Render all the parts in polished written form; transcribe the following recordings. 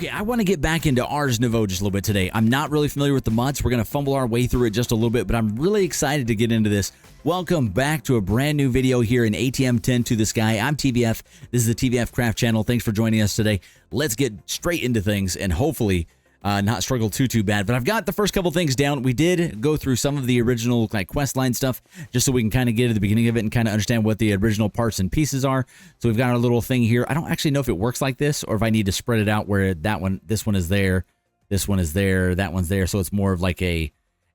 Okay, I want to get back into Ars Nouveau just a little bit today. I'm not really familiar with the mods. We're going to fumble our way through it just a little bit, but I'm really excited to get into this. Welcome back to a brand new video here in ATM 10 to the Sky. I'm TBF. This is the TBF Craft channel. Thanks for joining us today. Let's get straight into things and hopefully not struggle too bad. But I've got the first couple things down. We did go through some of the original quest line stuff just so we can kind of get to the beginning of it and kind of understand what the original parts and pieces are. So we've got our little thing here. I don't actually know if it works like this or if I need to spread it out where this one is there, this one is there, that one's there. So it's more of like a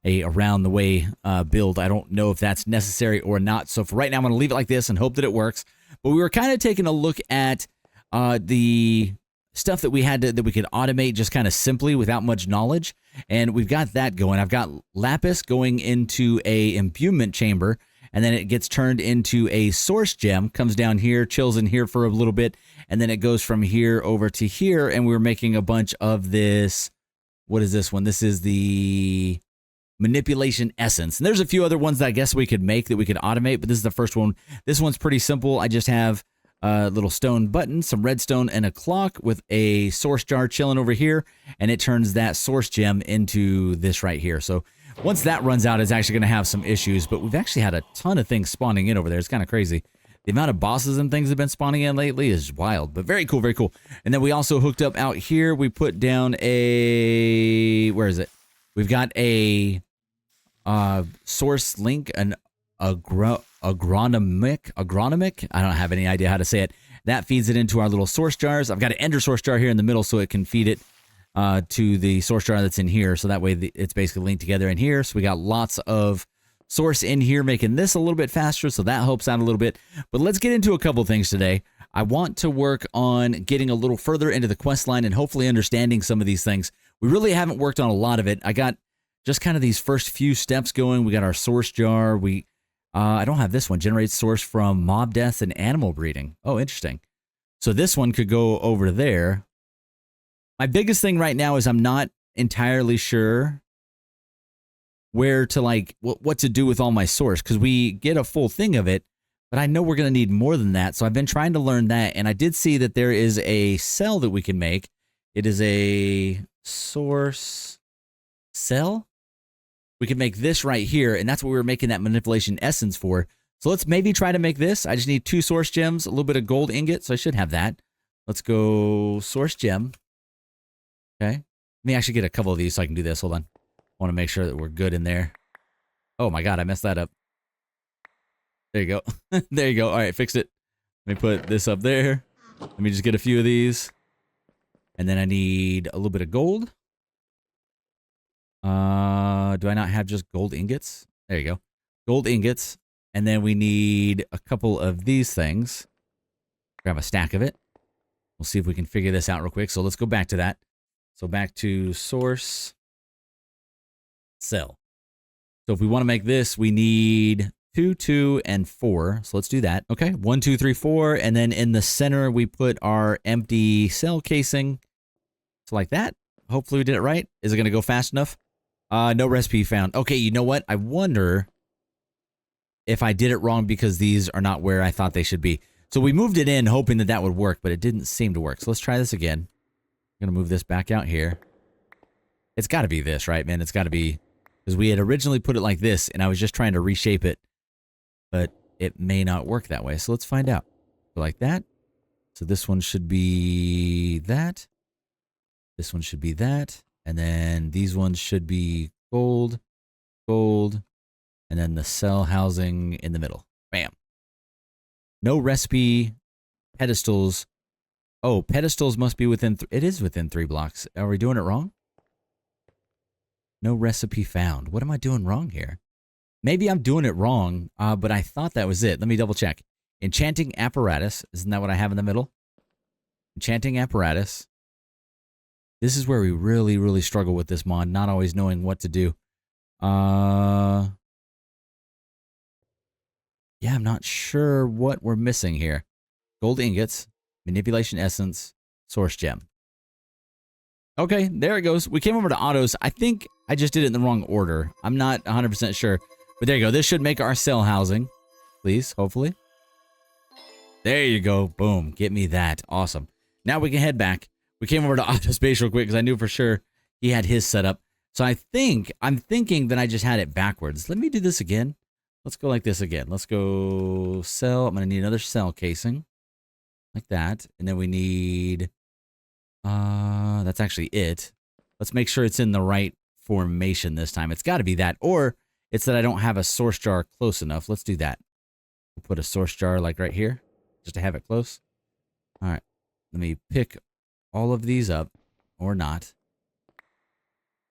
around the way build. I don't know if that's necessary or not. So for right now, I'm going to leave it like this and hope that it works. But we were kind of taking a look at the stuff that we had that we could automate just kind of simply without much knowledge, and we've got that going. I've got lapis going into a imbuement chamber, and then it gets turned into a source gem, comes down here, chills in here for a little bit, and then it goes from here over to here, and we're making a bunch of this. What is this one? This is the manipulation essence, and there's a few other ones that I guess we could make that we could automate, but this is the first one. This one's pretty simple. I just have a little stone button, some redstone, and a clock with a source jar chilling over here, and it turns that source gem into this right here. So once that runs out, it's actually going to have some issues, but we've actually had a ton of things spawning in over there. It's kind of crazy. The amount of bosses and things that have been spawning in lately is wild, but very cool, very cool. And then we also hooked up out here. We put down a, where is it? We've got a source link, an agronomic. I don't have any idea how to say it. That feeds it into our little source jars. I've got an ender source jar here in the middle so it can feed it to the source jar that's in here. So that way it's basically linked together in here. So we got lots of source in here making this a little bit faster. So that helps out a little bit. But let's get into a couple things today. I want to work on getting a little further into the quest line and hopefully understanding some of these things. We really haven't worked on a lot of it. I got just kind of these first few steps going. We got our source jar. I don't have this one. Generates source from mob deaths and animal breeding. Oh, interesting. So this one could go over there. My biggest thing right now is I'm not entirely sure where to what to do with all my source, because we get a full thing of it, but I know we're going to need more than that. So I've been trying to learn that, and I did see that there is a cell that we can make. It is a source cell. We can make this right here, and that's what we were making that manipulation essence for. So let's maybe try to make this. I just need 2 source gems, a little bit of gold ingot, so I should have that. Let's go source gem. Okay. Let me actually get a couple of these so I can do this. Hold on. I want to make sure that we're good in there. Oh my God, I messed that up. There you go. There you go. All right, fixed it. Let me put this up there. Let me just get a few of these. And then I need a little bit of gold. Do I not have just gold ingots? There you go. Gold ingots. And then we need a couple of these things. Grab a stack of it. We'll see if we can figure this out real quick. So let's go back to that. So back to source cell. So if we want to make this, we need 2, 2, and 4. So let's do that. Okay. 1, 2, 3, 4. And then in the center, we put our empty cell casing. So like that. Hopefully we did it right. Is it going to go fast enough? No recipe found. Okay, you know what? I wonder if I did it wrong because these are not where I thought they should be. So we moved it in hoping that that would work, but it didn't seem to work. So let's try this again. I'm going to move this back out here. It's got to be this, right, man? It's got to be, because we had originally put it like this, and I was just trying to reshape it, but it may not work that way. So let's find out. So like that. So this one should be that. This one should be that. And then these ones should be gold, gold, and then the cell housing in the middle. Bam. No recipe pedestals. Oh, pedestals must be within, it is within 3 blocks. Are we doing it wrong? No recipe found. What am I doing wrong here? Maybe I'm doing it wrong, but I thought that was it. Let me double check. Enchanting apparatus. Isn't that what I have in the middle? Enchanting apparatus. This is where we really struggle with this mod, not always knowing what to do. Yeah, I'm not sure what we're missing here. Gold ingots, manipulation essence, source gem. Okay, there it goes. We came over to autos. I think I just did it in the wrong order. I'm not 100% sure. But there you go. This should make our cell housing. Please, hopefully. There you go. Boom. Get me that. Awesome. Now we can head back. We came over to Autospace real quick because I knew for sure he had his set up. So I'm thinking that I just had it backwards. Let me do this again. Let's go like this again. Let's go cell. I'm going to need another cell casing. Like that. And then we need, that's actually it. Let's make sure it's in the right formation this time. It's got to be that. Or it's that I don't have a source jar close enough. Let's do that. We'll put a source jar like right here. Just to have it close. All right. Let me pick all of these up. Or not.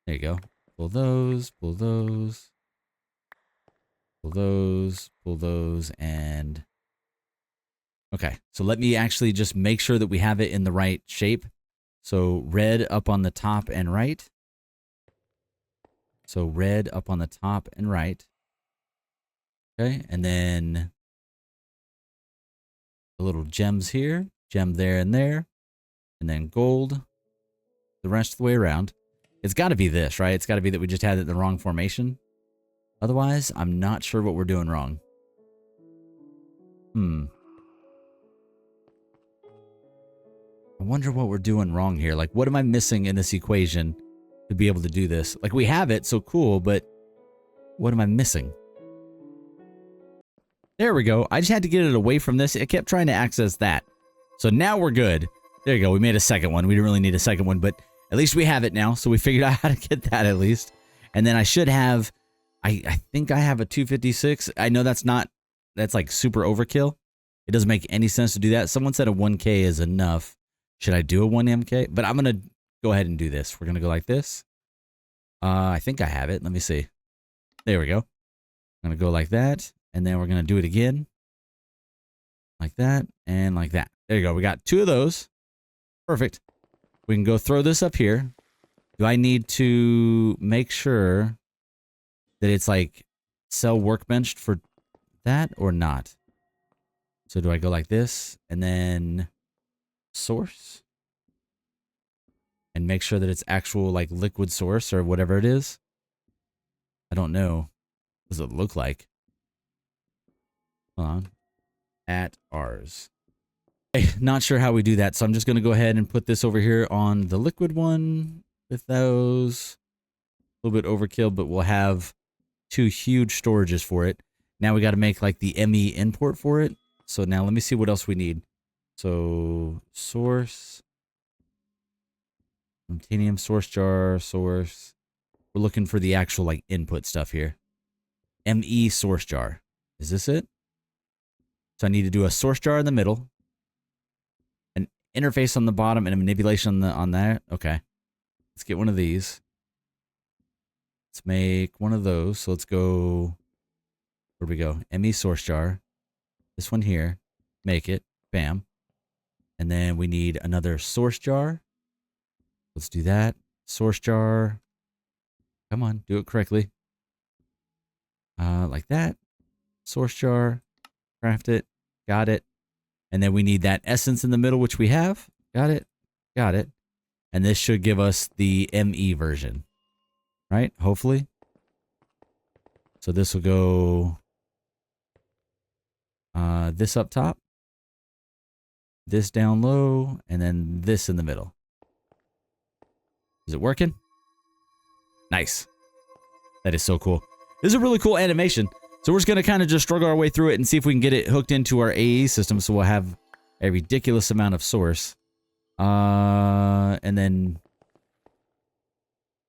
There you go. Pull those, pull those. Pull those, pull those, and... Okay, so let me actually just make sure that we have it in the right shape. So red up on the top and right. So red up on the top and right. Okay, and then the little gems here. Gem there and there. And then gold the rest of the way around. It's got to be this, right? It's got to be that we just had it in the wrong formation. Otherwise, I'm not sure what we're doing wrong. I wonder what we're doing wrong here. Like, what am I missing in this equation to be able to do this? Like, we have it, so cool, but what am I missing? There we go. I just had to get it away from this. It kept trying to access that. So now we're good. There you go. We made a second one. We didn't really need a second one, but at least we have it now. So we figured out how to get that at least. And then I should have... I think I have a 256. I know that's like super overkill. It doesn't make any sense to do that. Someone said a 1K is enough. Should I do a 1MK? But I'm going to go ahead and do this. We're going to go like this. I think I have it. Let me see. There we go. I'm going to go like that. And then we're going to do it again. Like that and like that. There you go. We got two of those. Perfect. We can go throw this up here. Do I need to make sure that it's like cell workbenched for that or not? So do I go like this and then source and make sure that it's actual like liquid source or whatever it is? I don't know. What does it look like? Hold on. At ours. Not sure how we do that. So I'm just going to go ahead and put this over here on the liquid one with those. A little bit overkill, but we'll have two huge storages for it. Now we got to make like the ME import for it. So now let me see what else we need. So source, titanium source jar, source. We're looking for the actual like input stuff here. ME source jar. Is this it? So I need to do a source jar in the middle, an interface on the bottom, and a manipulation on that. Okay. Let's get one of these. Let's make one of those. So let's go, where do we go? ME source jar. This one here. Make it. Bam. And then we need another source jar. Let's do that. Source jar. Come on, do it correctly. Like that. Source jar. Craft it. Got it. And then we need that essence in the middle, which we have. Got it. Got it. And this should give us the ME version. Right? Hopefully. So this will go this up top, this down low, and then this in the middle. Is it working? Nice. That is so cool. This is a really cool animation. So we're just going to kind of just struggle our way through it and see if we can get it hooked into our AE system so we'll have a ridiculous amount of source. And then...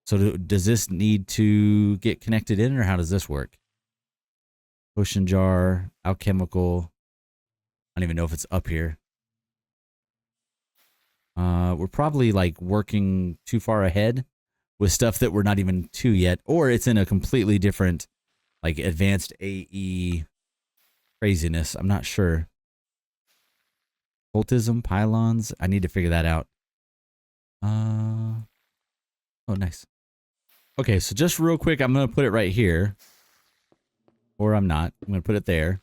So does this need to get connected in, or how does this work? Potion jar, alchemical. I don't even know if it's up here. We're probably like working too far ahead with stuff that we're not even to yet, or it's in a completely different, like advanced AE craziness. I'm not sure. Cultism, pylons. I need to figure that out. Oh, nice. Okay, so just real quick, I'm going to put it right here. Or I'm not. I'm going to put it there.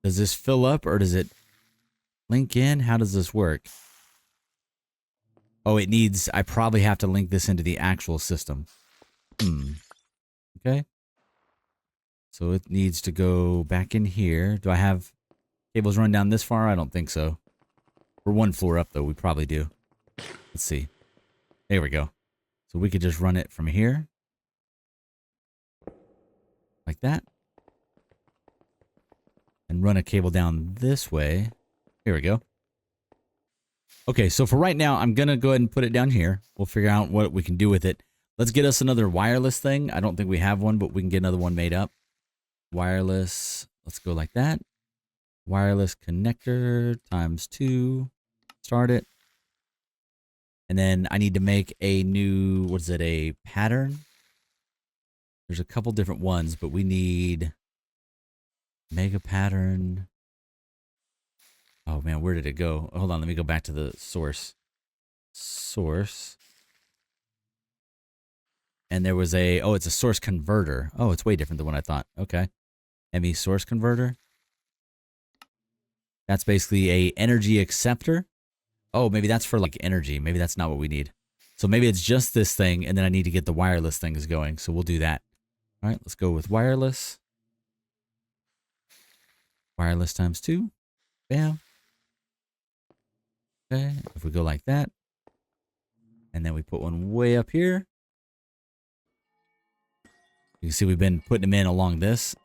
Does this fill up or does it link in? How does this work? Oh, it needs... I probably have to link this into the actual system. Okay. So it needs to go back in here. Do I have cables run down this far? I don't think so. We're one floor up, though. We probably do. Let's see. There we go. So we could just run it from here. Like that. And run a cable down this way. Here we go. Okay, so for right now, I'm going to go ahead and put it down here. We'll figure out what we can do with it. Let's get us another wireless thing. I don't think we have one, but we can get another one made up. Wireless. Let's go like that. Wireless connector times 2. Start it. And then I need to make a new, what is it, a pattern? There's a couple different ones, but we need mega pattern. Oh man, where did it go? Hold on, let me go back to the source. Source. And there was a, oh, it's a source converter. Oh, it's way different than what I thought. Okay. ME source converter. That's basically a energy acceptor. Oh, maybe that's for like energy. Maybe that's not what we need. So maybe it's just this thing, and then I need to get the wireless things going. So we'll do that. All right, let's go with wireless. Wireless times 2. Bam. Okay, if we go like that, and then we put one way up here. You can see we've been putting them in along this.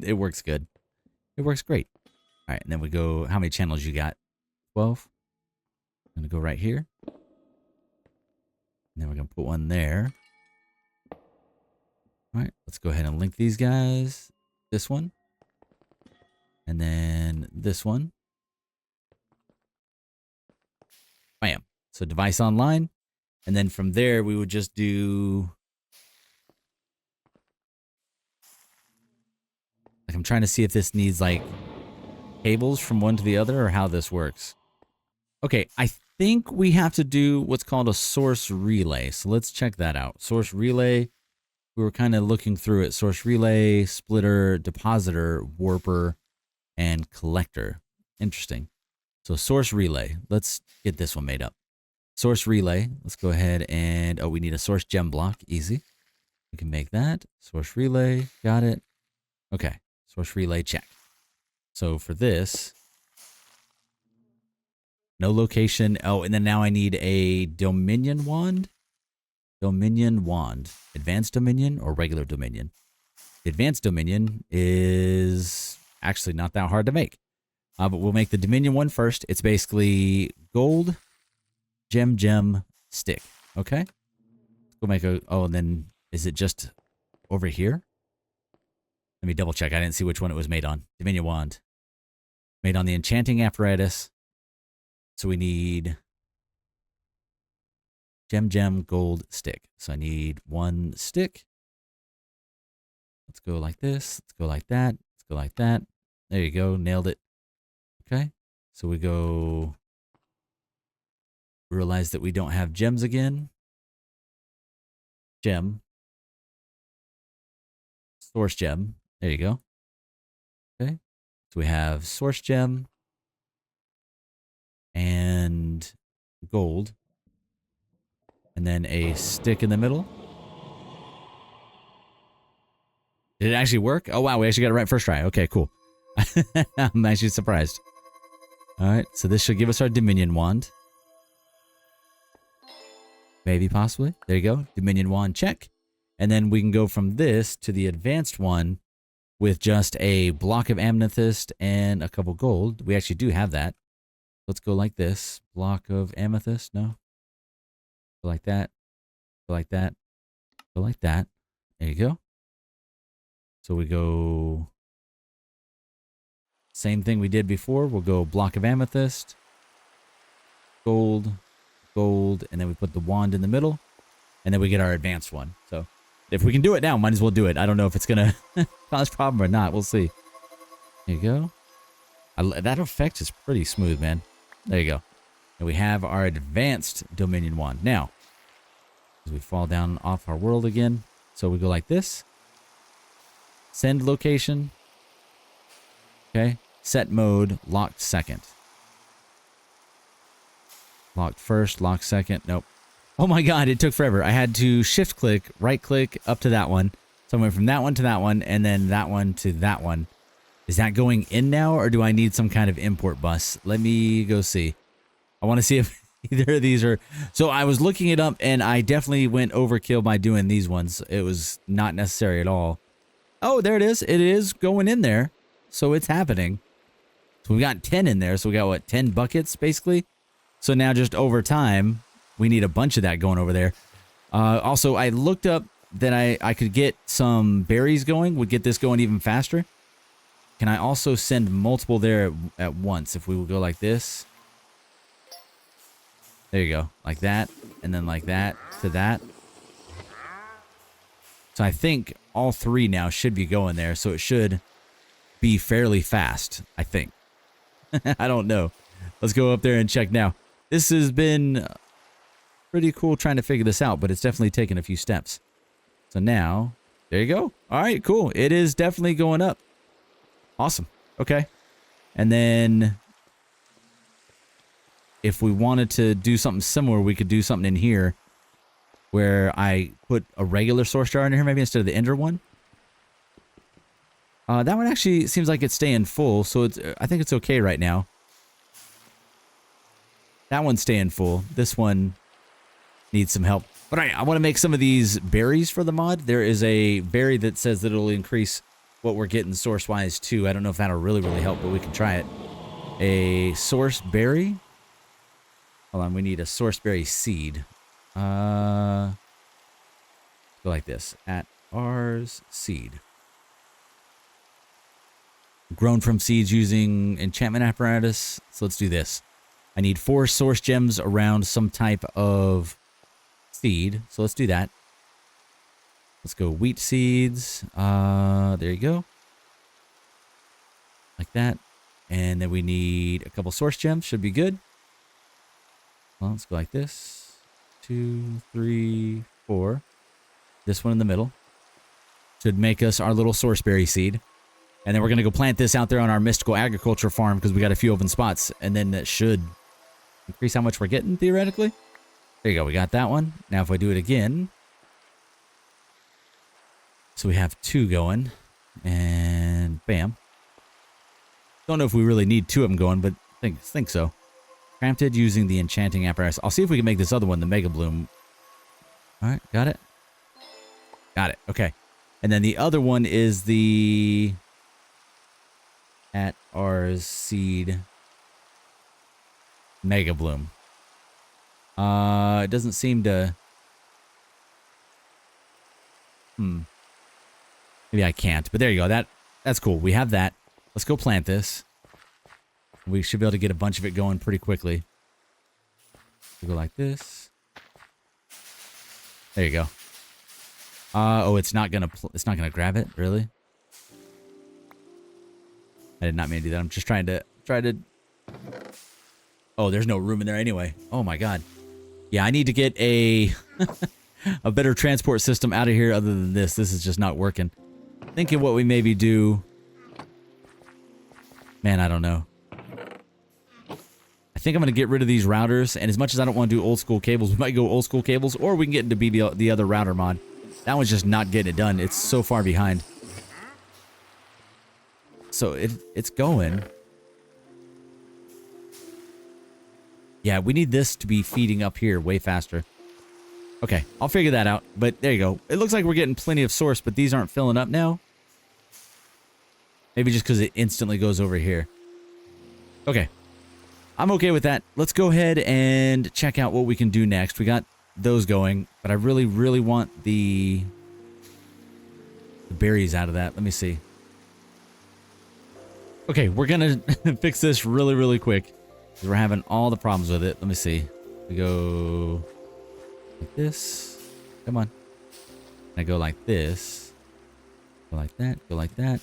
It works good. It works great. All right, and then we go, how many channels you got? 12. I'm going to go right here. And then we're going to put one there. All right, let's go ahead and link these guys. This one. And then this one. Bam. So device online. And then from there, we would just do... Like, I'm trying to see if this needs, like, cables from one to the other or how this works. Okay, I think we have to do what's called a source relay. So let's check that out. Source relay. We were kind of looking through it. Source relay, splitter, depositor, warper, and collector. Interesting. So source relay. Let's get this one made up. Source relay. Let's go ahead and, oh, we need a source gem block. Easy. We can make that. Source relay. Got it. Okay. Source relay, check. So for this, no location. Oh, and then now I need a Dominion wand. Dominion wand. Advanced Dominion or regular Dominion? The Advanced Dominion is actually not that hard to make. But we'll make the Dominion one first. It's basically gold, gem, stick. Okay? We'll make a, oh, and then is it just over here? Let me double check. I didn't see which one it was made on. Dominion wand. Made on the enchanting apparatus. So we need gem, gold, stick. So I need one stick. Let's go like this. Let's go like that. Let's go like that. There you go. Nailed it. Okay. So we go. Realize that we don't have gems again. Gem. Source gem. There you go. Okay. So we have source gem and gold. And then a stick in the middle. Did it actually work? Oh, wow. We actually got it right first try. Okay, cool. I'm actually surprised. All right. So this should give us our Dominion wand. Maybe, possibly. There you go. Dominion wand, check. And then we can go from this to the advanced one with just a block of amethyst and a couple gold. We actually do have that. Let's go like this. Block of amethyst. No. Go like that. Go like that. Go like that. There you go. So we go... Same thing we did before. We'll go block of amethyst. Gold. Gold. And then we put the wand in the middle. And then we get our advanced one. So if we can do it now, might as well do it. I don't know if it's going to cause a problem or not. We'll see. There you go. That effect is pretty smooth, man. There you go. And we have our advanced Dominion wand. Now, as we fall down off our world again. So we go like this. Send location. Okay. Set mode. Locked second. Locked first. Locked second. Nope. Oh my god, it took forever. I had to shift click, right click up to that one. So I went from that one to that one, and then that one to that one. Is that going in now, or do I need some kind of import bus? Let me go see. I want to see if either of these are... So I was looking it up, and I definitely went overkill by doing these ones. It was not necessary at all. Oh, there it is. It is going in there. So it's happening. So we got 10 in there. So we got, what, 10 buckets, basically? So now just over time, we need a bunch of that going over there. Also, I looked up that I could get some berries going. Would get this going even faster. Can I also send multiple there at once? If we will go like this. There you go. Like that. And then like that to that. So I think all 3 now should be going there. So it should be fairly fast, I think. I don't know. Let's go up there and check now. This has been pretty cool trying to figure this out, but it's definitely taken a few steps. So now, there you go. All right, cool. It is definitely going up. Awesome. Okay. And then if we wanted to do something similar, we could do something in here where I put a regular source jar in here, maybe instead of the ender one. That one actually seems like it's staying full, so it's, I think it's okay right now. That one's staying full. This one needs some help. But I want to make some of these berries for the mod. There is a berry that says that it'll increase what we're getting source-wise too. I don't know if that'll really help, but we can try it. A source berry. Hold on, we need a source berry seed. Go like this. At ours seed. Grown from seeds using enchantment apparatus. So let's do this. I need 4 source gems around some type of seed. So let's do that. Let's go wheat seeds. There you go. Like that. And then we need a couple source gems. Should be good. Well, let's go like this. 2, 3, 4. This one in the middle. Should make us our little source berry seed. And then we're going to go plant this out there on our mystical agriculture farm because we got a few open spots. And then that should increase how much we're getting, theoretically. There you go. We got that one. Now if I do it again. So we have 2 going. And bam. Don't know if we really need 2 of them going, but think so. Crafted using the enchanting apparatus. I'll see if we can make this other one, the Mega Bloom. All right. Got it. Got it. Okay. And then the other one is the... At ours seed Mega Bloom. It doesn't seem to... Maybe I can't, but there you go. That's cool. We have that. Let's go plant this. We should be able to get a bunch of it going pretty quickly. We'll go like this. There you go. Oh, it's not gonna grab it, really? I did not mean to do that. I'm just trying to Oh, there's no room in there anyway. Oh my god. Yeah, I need to get a a better transport system out of here other than this. This is just not working. Thinking what we maybe do. Man, I don't know. I think I'm going to get rid of these routers, and as much as I don't want to do old school cables, we might go old school cables, or we can get into the other router mod. That one's just not getting it done. It's so far behind. So it's going. Yeah, we need this to be feeding up here way faster. Okay, I'll figure that out. But there you go. It looks like we're getting plenty of source, but these aren't filling up now. Maybe just because it instantly goes over here. Okay. I'm okay with that. Let's go ahead and check out what we can do next. We got those going, but I really, really want the berries out of that. Let me see. Okay, we're going to fix this really, really quick because we're having all the problems with it. Let me see. We go like this. Come on. I go like this. Go like that. Go like that.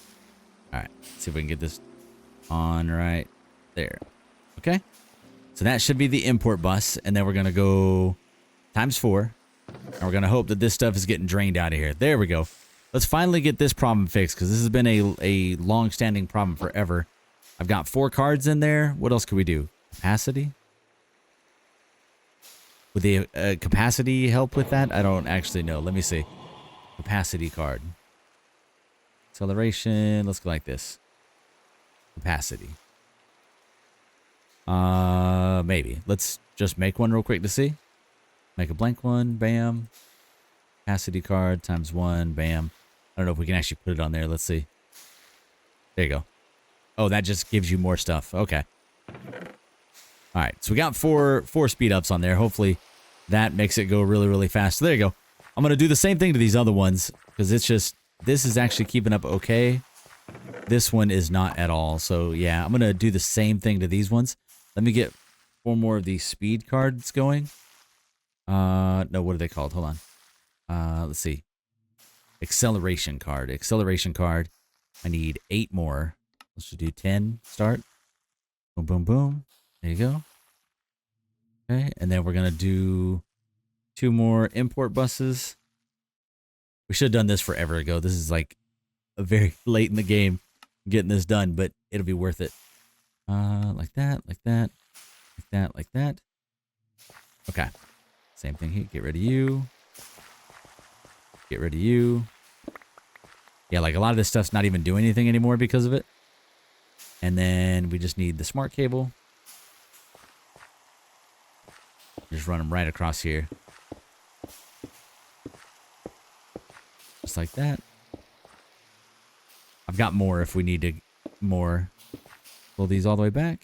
All right. Let's see if we can get this on right there. Okay. So that should be the import bus. And then we're going to go ×4. And we're going to hope that this stuff is getting drained out of here. There we go. Let's finally get this problem fixed because this has been a long-standing problem forever. I've got 4 cards in there. What else could we do? Capacity? Would the capacity help with that? I don't actually know. Let me see. Capacity card. Acceleration. Let's go like this. Capacity. Maybe. Let's just make one real quick to see. Make a blank one. Bam. Capacity card times 1. Bam. I don't know if we can actually put it on there. Let's see. There you go. Oh, that just gives you more stuff. Okay. All right. So we got four speed ups on there. Hopefully that makes it go really, really fast. So there you go. I'm going to do the same thing to these other ones because it's just, this is actually keeping up okay. This one is not at all. So yeah, I'm going to do the same thing to these ones. Let me get 4 more of these speed cards going. No, what are they called? Hold on. Let's see. Acceleration card. Acceleration card. I need 8 more. Let's just do 10. Start. Boom, boom, boom. There you go. Okay, and then we're going to do 2 more import buses. We should have done this forever ago. This is like a very late in the game getting this done, but it'll be worth it. Like that, like that, like that, like that. Okay. Same thing here. Get rid of you. Get rid of you. Yeah, like a lot of this stuff's not even doing anything anymore because of it. And then we just need the smart cable. Just run them right across here. Just like that. I've got more if we need to more. Pull these all the way back.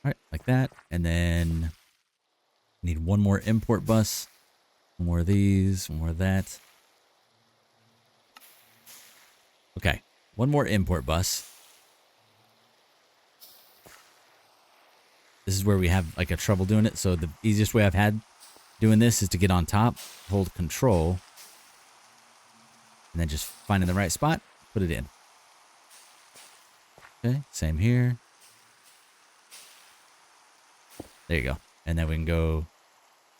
All right, like that. And then need 1 more import bus. 1 more of these, 1 more of that. Okay, 1 more import bus. This is where we have like a trouble doing it. So the easiest way I've had doing this is to get on top, hold control, and then just finding the right spot, put it in. Okay, same here. There you go. And then we can go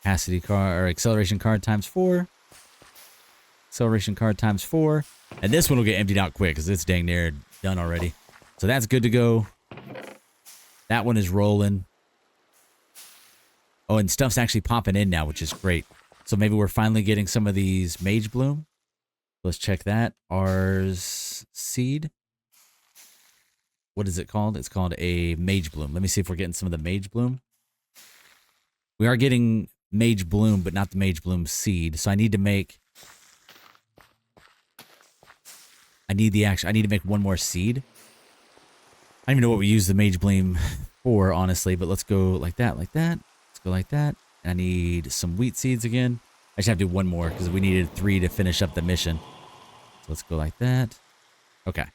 capacity card or acceleration card times 4. Acceleration card times 4. And this one will get emptied out quick because it's dang near done already. So that's good to go. That one is rolling. Oh, and stuff's actually popping in now, which is great. So maybe we're finally getting some of these Mage Bloom. Let's check that. Ars Seed. What is it called? It's called a Mage Bloom. Let me see if we're getting some of the Mage Bloom. We are getting Mage Bloom, but not the Mage Bloom Seed. So I need to make... I need to make 1 more seed. I don't even know what we use the Mage Bloom for, honestly, but let's go like that, like that. Let's go like that. And I need some wheat seeds again. I just have to do 1 more because we needed 3 to finish up the mission. So let's go like that. Okay.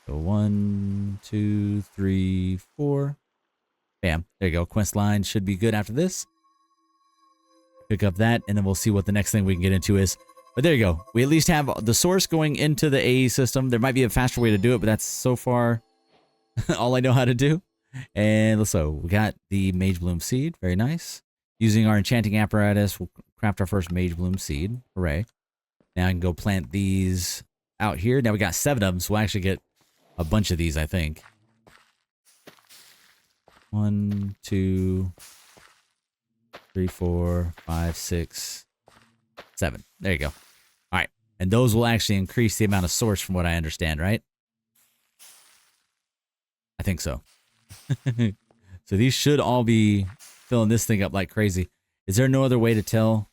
So 1, 2, 3, 4. Bam. There you go. Quest line should be good after this. Pick up that, and then we'll see what the next thing we can get into is. But there you go. We at least have the source going into the AE system. There might be a faster way to do it, but that's so far all I know how to do. And so we got the Mage Bloom Seed. Very nice. Using our enchanting apparatus, we'll craft our first Mage Bloom Seed. Hooray. Now I can go plant these out here. Now we got 7 of them, so we'll actually get a bunch of these, I think. 1, 2, 3, 4, 5, 6, 7. There you go. All right. And those will actually increase the amount of source from what I understand, right? I think so. So these should all be filling this thing up like crazy. Is there no other way to tell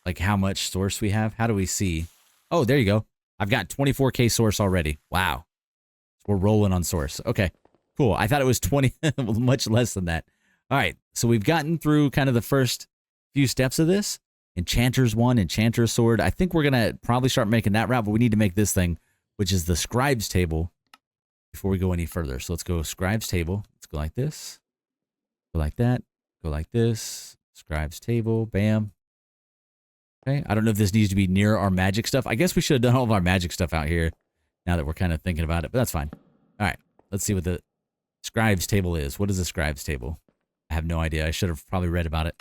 like how much source we have? How do we see? Oh, there you go. I've got 24K source already. Wow. We're rolling on source. Okay, cool. I thought it was 20, much less than that. All right. So we've gotten through kind of the first few steps of this. Enchanter's 1, Enchanter's Sword. I think we're going to probably start making that route, but we need to make this thing, which is the Scribe's Table, before we go any further. So let's go Scribe's Table. Let's go like this. Go like that. Go like this. Scribe's Table. Bam. Okay. I don't know if this needs to be near our magic stuff. I guess we should have done all of our magic stuff out here now that we're kind of thinking about it, but that's fine. All right. Let's see what the Scribe's Table is. What is a Scribe's Table? I have no idea. I should have probably read about it.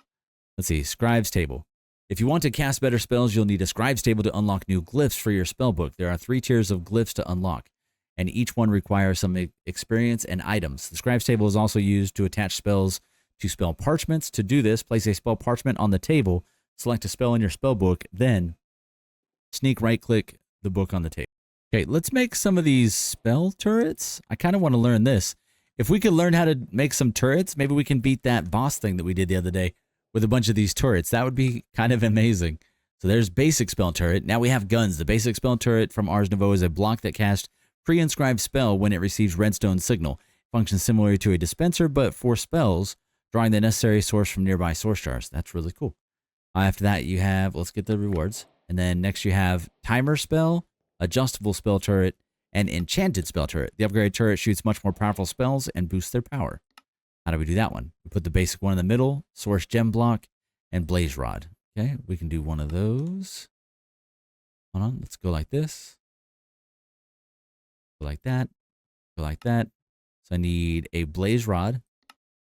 Let's see. Scribe's Table. If you want to cast better spells, you'll need a Scribe's Table to unlock new glyphs for your spellbook. There are 3 tiers of glyphs to unlock, and each one requires some experience and items. The Scribe's Table is also used to attach spells to spell parchments. To do this, place a spell parchment on the table, select a spell in your spellbook, then sneak right-click the book on the table. Okay, let's make some of these spell turrets. I kind of want to learn this. If we could learn how to make some turrets, maybe we can beat that boss thing that we did the other day with a bunch of these turrets. That would be kind of amazing. So there's basic spell turret. Now we have guns. The basic spell turret from Ars Nouveau is a block that casts pre-inscribed spell when it receives redstone signal. Functions similar to a dispenser, but for spells, drawing the necessary source from nearby source jars. That's really cool. After that, you have, let's get the rewards. And then next you have timer spell, adjustable spell turret, and enchanted spell turret. The upgraded turret shoots much more powerful spells and boosts their power. How do we do that one? We put the basic one in the middle, source gem block, and blaze rod. Okay, we can do one of those. Hold on, let's go like this. Go like that. Go like that. So I need a blaze rod.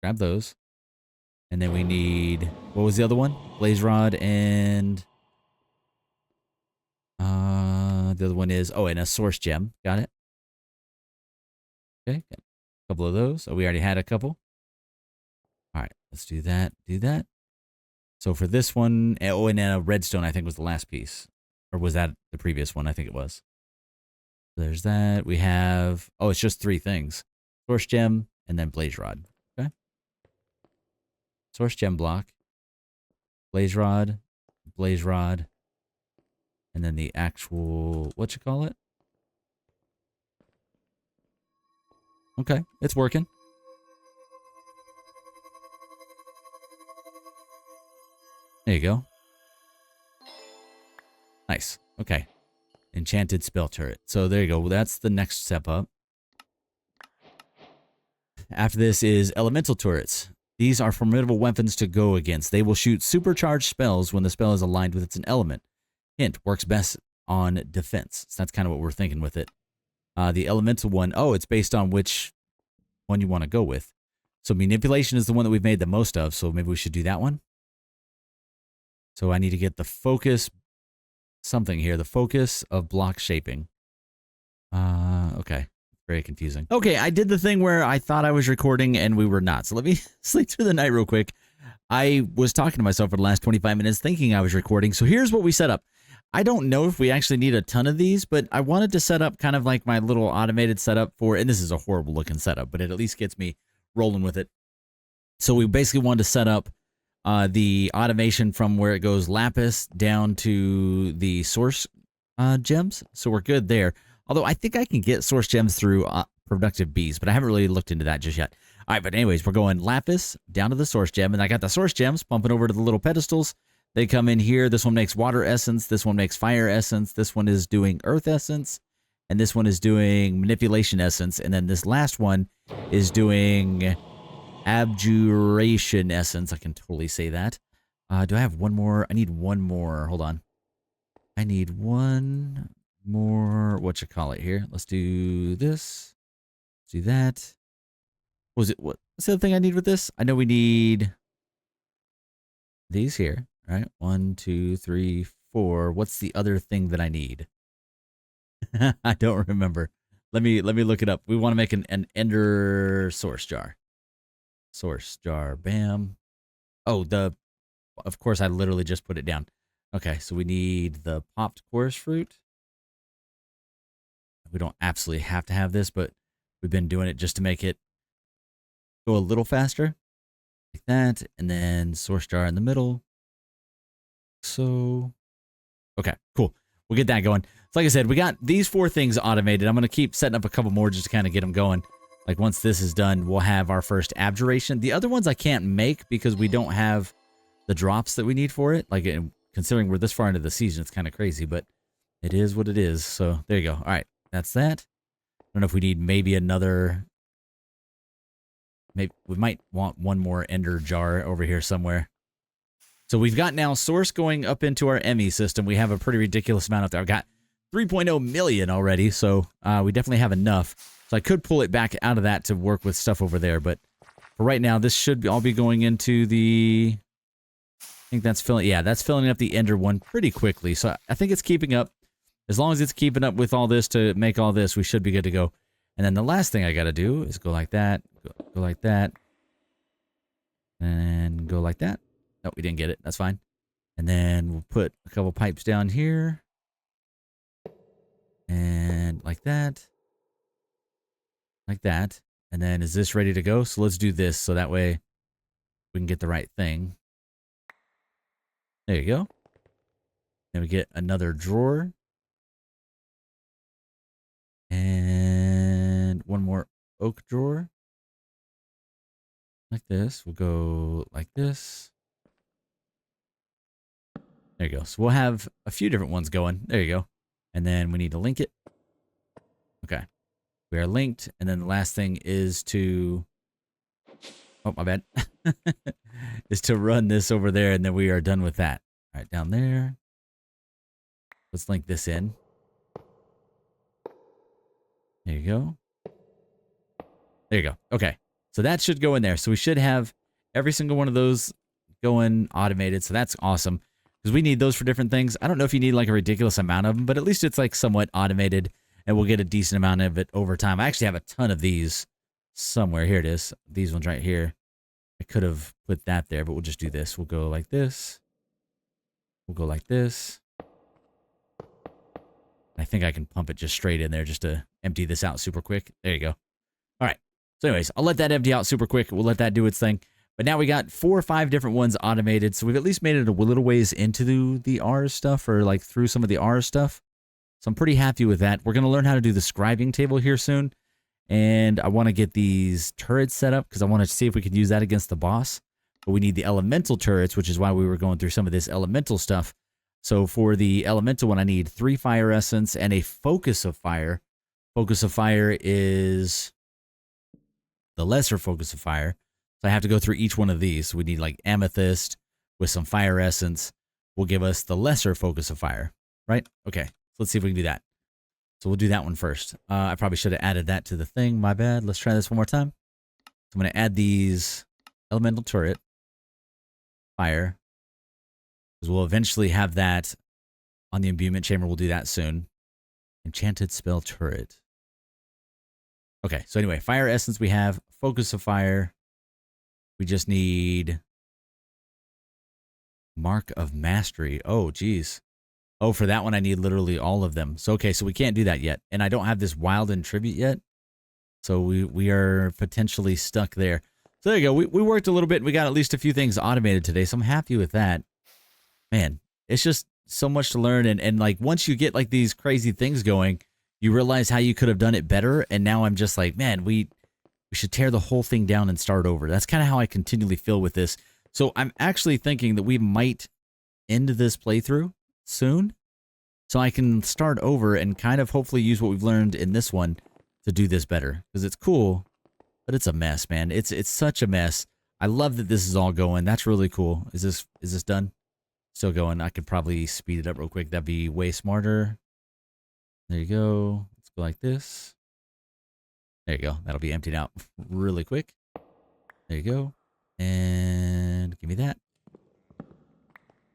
Grab those. And then we need, what was the other one? Blaze rod and the other one is, oh, and a source gem. Got it. Okay, got a couple of those. Oh, we already had a couple. All right, let's do that. Do that. So for this one, oh, and then a redstone, I think was the last piece. Or was that the previous one? I think it was. There's that. We have, oh, it's just 3 things. Source gem and then blaze rod. Okay. Source gem block. Blaze rod. Blaze rod. And then the actual, what you call it? Okay, it's working. There you go. Nice. Okay. Enchanted spell turret. So there you go. Well, that's the next step up. After this is elemental turrets. These are formidable weapons to go against. They will shoot supercharged spells when the spell is aligned with its element. Hint, works best on defense. So that's kind of what we're thinking with it. The elemental one, oh, it's based on which one you want to go with. So manipulation is the one that we've made the most of, so maybe we should do that one. So I need to get the focus something here. The focus of block shaping. Okay. Very confusing. Okay, I did the thing where I thought I was recording and we were not. So let me sleep through the night real quick. I was talking to myself for the last 25 minutes thinking I was recording. So here's what we set up. I don't know if we actually need a ton of these, but I wanted to set up kind of like my little automated setup for, and this is a horrible looking setup, but it at least gets me rolling with it. So we basically wanted to set up the automation from where it goes lapis down to the source gems. So we're good there. Although I think I can get source gems through productive bees, but I haven't really looked into that just yet. All right, but anyways, we're going lapis down to the source gem, and I got the source gems pumping over to the little pedestals. They come in here. This one makes water essence. This one makes fire essence. This one is doing earth essence. And this one is doing manipulation essence. And then this last one is doing abjuration essence. I can totally say that. Do I have one more? I need one more. Hold on. I need one more. What you call it here? Let's do this. Let's do that. What was it? What's the other thing I need with this? I know we need these here. All right, 1, 2, 3, 4. What's the other thing that I need? I don't remember. Let me look it up. We want to make an ender source jar. Source jar, bam. Oh, of course I literally just put it down. Okay, so we need the popped chorus fruit. We don't absolutely have to have this, but we've been doing it just to make it go a little faster. Like that, and then source jar in the middle. So, okay, cool. We'll get that going. So like I said, we got these 4 things automated. I'm going to keep setting up a couple more just to kind of get them going. Like once this is done, we'll have our first abjuration. The other ones I can't make because we don't have the drops that we need for it. Like considering we're this far into the season, it's kind of crazy, but it is what it is. So there you go. All right, that's that. I don't know if we need maybe another. Maybe we might want one more ender jar over here somewhere. So we've got now source going up into our ME system. We have a pretty ridiculous amount up there. I've got 3.0 million already, so we definitely have enough. So I could pull it back out of that to work with stuff over there. But for right now, this should all be going into the... I think that's filling... Yeah, that's filling up the ender one pretty quickly. So I think it's keeping up. As long as it's keeping up with all this to make all this, we should be good to go. And then the last thing I got to do is go like that, go like that, and go like that. No, we didn't get it. That's fine. And then we'll put a couple pipes down here. And like that. Like that. And then is this ready to go? So let's do this so that way we can get the right thing. There you go. Then we get another drawer. And one more oak drawer. Like this. We'll go like this. There you go. So we'll have a few different ones going. There you go. And then we need to link it. Okay. We are linked. And then the last thing is to... Oh, my bad. is to run this over there, and then we are done with that. All right, down there. Let's link this in. There you go. There you go. Okay. So that should go in there. So we should have every single one of those going automated. So that's awesome. Because we need those for different things. I don't know if you need like a ridiculous amount of them, but at least it's like somewhat automated. And we'll get a decent amount of it over time. I actually have a ton of these somewhere. Here it is. These ones right here. I could have put that there, but we'll just do this. We'll go like this. We'll go like this. I think I can pump it just straight in there just to empty this out super quick. There you go. All right. So anyways, I'll let that empty out super quick. We'll let that do its thing. But now we got 4 or 5 different ones automated. So we've at least made it a little ways into the R stuff, or like through some of the R stuff. So I'm pretty happy with that. We're going to learn how to do the scribing table here soon. And I want to get these turrets set up because I want to see if we can use that against the boss. But we need the elemental turrets, which is why we were going through some of this elemental stuff. So for the elemental one, I need 3 fire essence and a focus of fire. Focus of fire is the lesser focus of fire. So I have to go through each one of these. So we need like amethyst with some fire essence will give us the lesser focus of fire, right? Okay, so let's see if we can do that. So we'll do that one first. I probably should have added that to the thing. My bad. Let's try this one more time. So I'm going to add these elemental turret fire. Because we'll eventually have that on the imbuement chamber. We'll do that soon. Enchanted spell turret. Okay, so anyway, fire essence we have. Focus of fire. We just need mark of mastery. Oh, geez. Oh, for that one, I need literally all of them. So, okay, so we can't do that yet. And I don't have this wild and tribute yet. So we are potentially stuck there. So there you go. We worked a little bit. And we got at least a few things automated today. So I'm happy with that. Man, it's just so much to learn. And like once you get like these crazy things going, you realize how you could have done it better. And now I'm just like, man, we should tear the whole thing down and start over. That's kind of how I continually feel with this. So I'm actually thinking that we might end this playthrough soon, so I can start over and kind of hopefully use what we've learned in this one to do this better, because it's cool, but it's a mess, man. It's such a mess. I love that this is all going. That's really cool. Is this done? Still going. I could probably speed it up real quick. That'd be way smarter. There you go. Let's go like this. There you go. That'll be emptied out really quick. There you go. And give me that.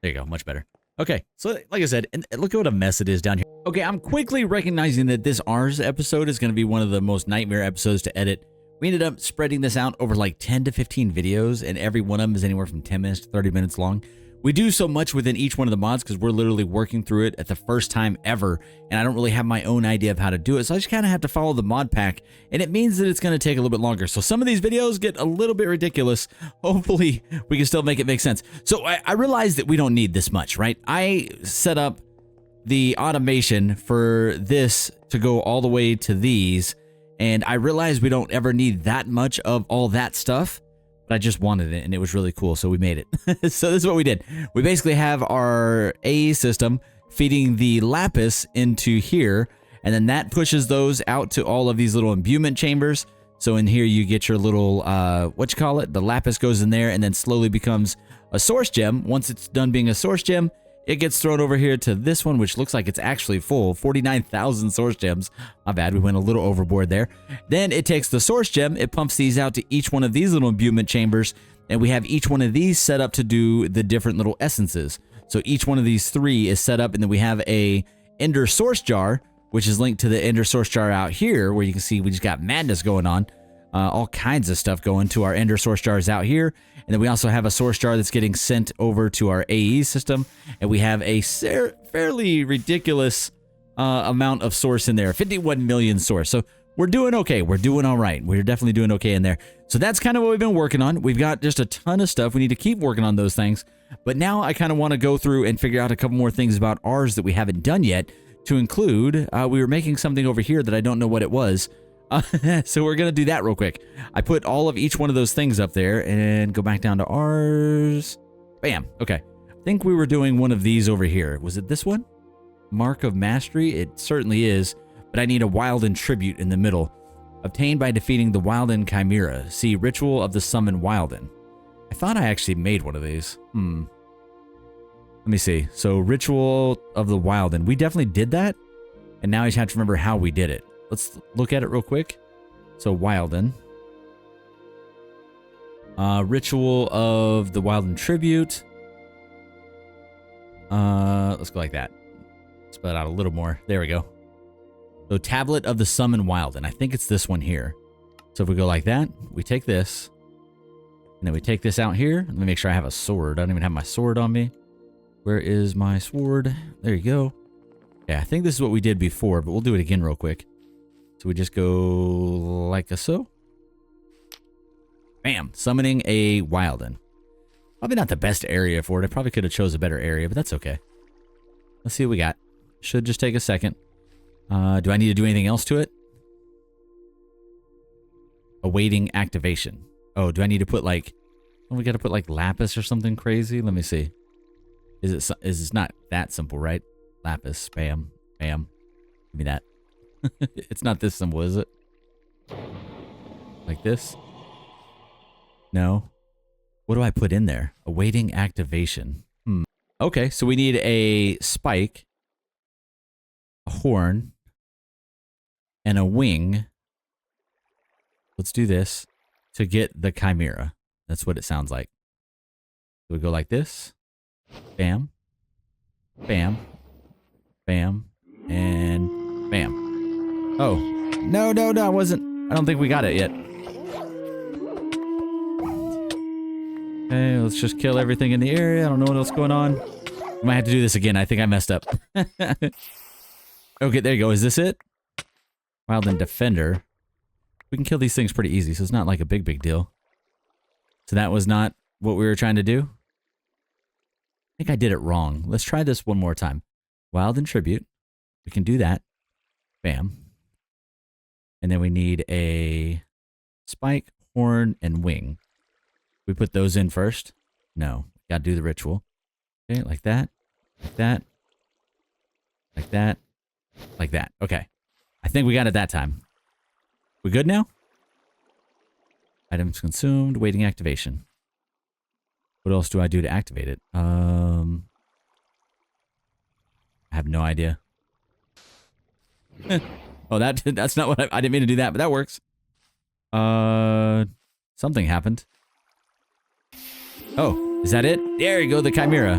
There you go. Much better. Okay, so like I said, and look at what a mess it is down here. Okay, I'm quickly recognizing that this R's episode is going to be one of the most nightmare episodes to edit. We ended up spreading this out over like 10 to 15 videos, and every one of them is anywhere from 10 minutes to 30 minutes long. We do so much within each one of the mods because we're literally working through it at the first time ever, and I don't really have my own idea of how to do it, so I just kind of have to follow the mod pack, and it means that it's going to take a little bit longer. So some of these videos get a little bit ridiculous. Hopefully, we can still make it make sense. So I realized that we don't need this much, right? I set up the automation for this to go all the way to these, and I realized we don't ever need that much of all that stuff. But I just wanted it, and it was really cool, so we made it. So this is what we did. We basically have our AE system feeding the lapis into here, and then that pushes those out to all of these little imbuement chambers. So in here, you get your little, what you call it? The lapis goes in there and then slowly becomes a source gem. Once it's done being a source gem, it gets thrown over here to this one, which looks like it's actually full. 49,000 source gems. My bad, we went a little overboard there. Then it takes the source gem, it pumps these out to each one of these little imbuement chambers, and we have each one of these set up to do the different little essences. So each one of these 3 is set up, and then we have a ender source jar, which is linked to the ender source jar out here, where you can see we just got madness going on. All kinds of stuff going to our ender source jars out here. And then we also have a source jar that's getting sent over to our AE system. And we have a fairly ridiculous amount of source in there. 51 million source. So we're doing okay. We're doing all right. We're definitely doing okay in there. So that's kind of what we've been working on. We've got just a ton of stuff. We need to keep working on those things. But now I kind of want to go through and figure out a couple more things about ours that we haven't done yet, to include, we were making something over here that I don't know what it was. So we're going to do that real quick. I put all of each one of those things up there and go back down to ours. Bam. Okay. I think we were doing one of these over here. Was it this one? Mark of Mastery? It certainly is, but I need a Wilden Tribute in the middle. Obtained by defeating the Wilden Chimera. See Ritual of the Summoned Wilden. I thought I actually made one of these. Let me see. So Ritual of the Wilden. We definitely did that. And now I just have to remember how we did it. Let's look at it real quick. So Wilden. Ritual of the Wilden Tribute. Let's go like that. Spell it out a little more. There we go. So Tablet of the Summoned Wilden. I think it's this one here. So if we go like that, we take this. And then we take this out here. Let me make sure I have a sword. I don't even have my sword on me. Where is my sword? There you go. Yeah, I think this is what we did before, but we'll do it again real quick. So we just go like so. Bam. Summoning a Wilden. Probably not the best area for it. I probably could have chose a better area, but that's okay. Let's see what we got. Should just take a second. Do I need to do anything else to it? Awaiting activation. Oh, do I need to put like... Oh, we got to put like lapis or something crazy? Let me see. Is it not that simple, right? Lapis, spam, bam. Give me that. It's not this simple, is it? Like this? No. What do I put in there? Awaiting activation. Okay, so we need a spike, a horn, and a wing. Let's do this to get the Chimera. That's what it sounds like. So we go like this. Bam. Bam. Bam. And bam. Oh. No, I wasn't. I don't think we got it yet. Okay, let's just kill everything in the area. I don't know what else is going on. I might have to do this again. I think I messed up. Okay, there you go. Is this it? Wilden Defender. We can kill these things pretty easy, so it's not like a big deal. So that was not what we were trying to do? I think I did it wrong. Let's try this one more time. Wilden Tribute. We can do that. Bam. And then we need a spike, horn, and wing. We put those in first? No. Gotta do the ritual. Okay, like that. Like that. Like that. Like that. Okay. I think we got it that time. We good now? Items consumed. Waiting activation. What else do I do to activate it? I have no idea. Oh, that's not what I didn't mean to do that, but that works. Something happened. Oh, is that it? There you go, the Chimera. I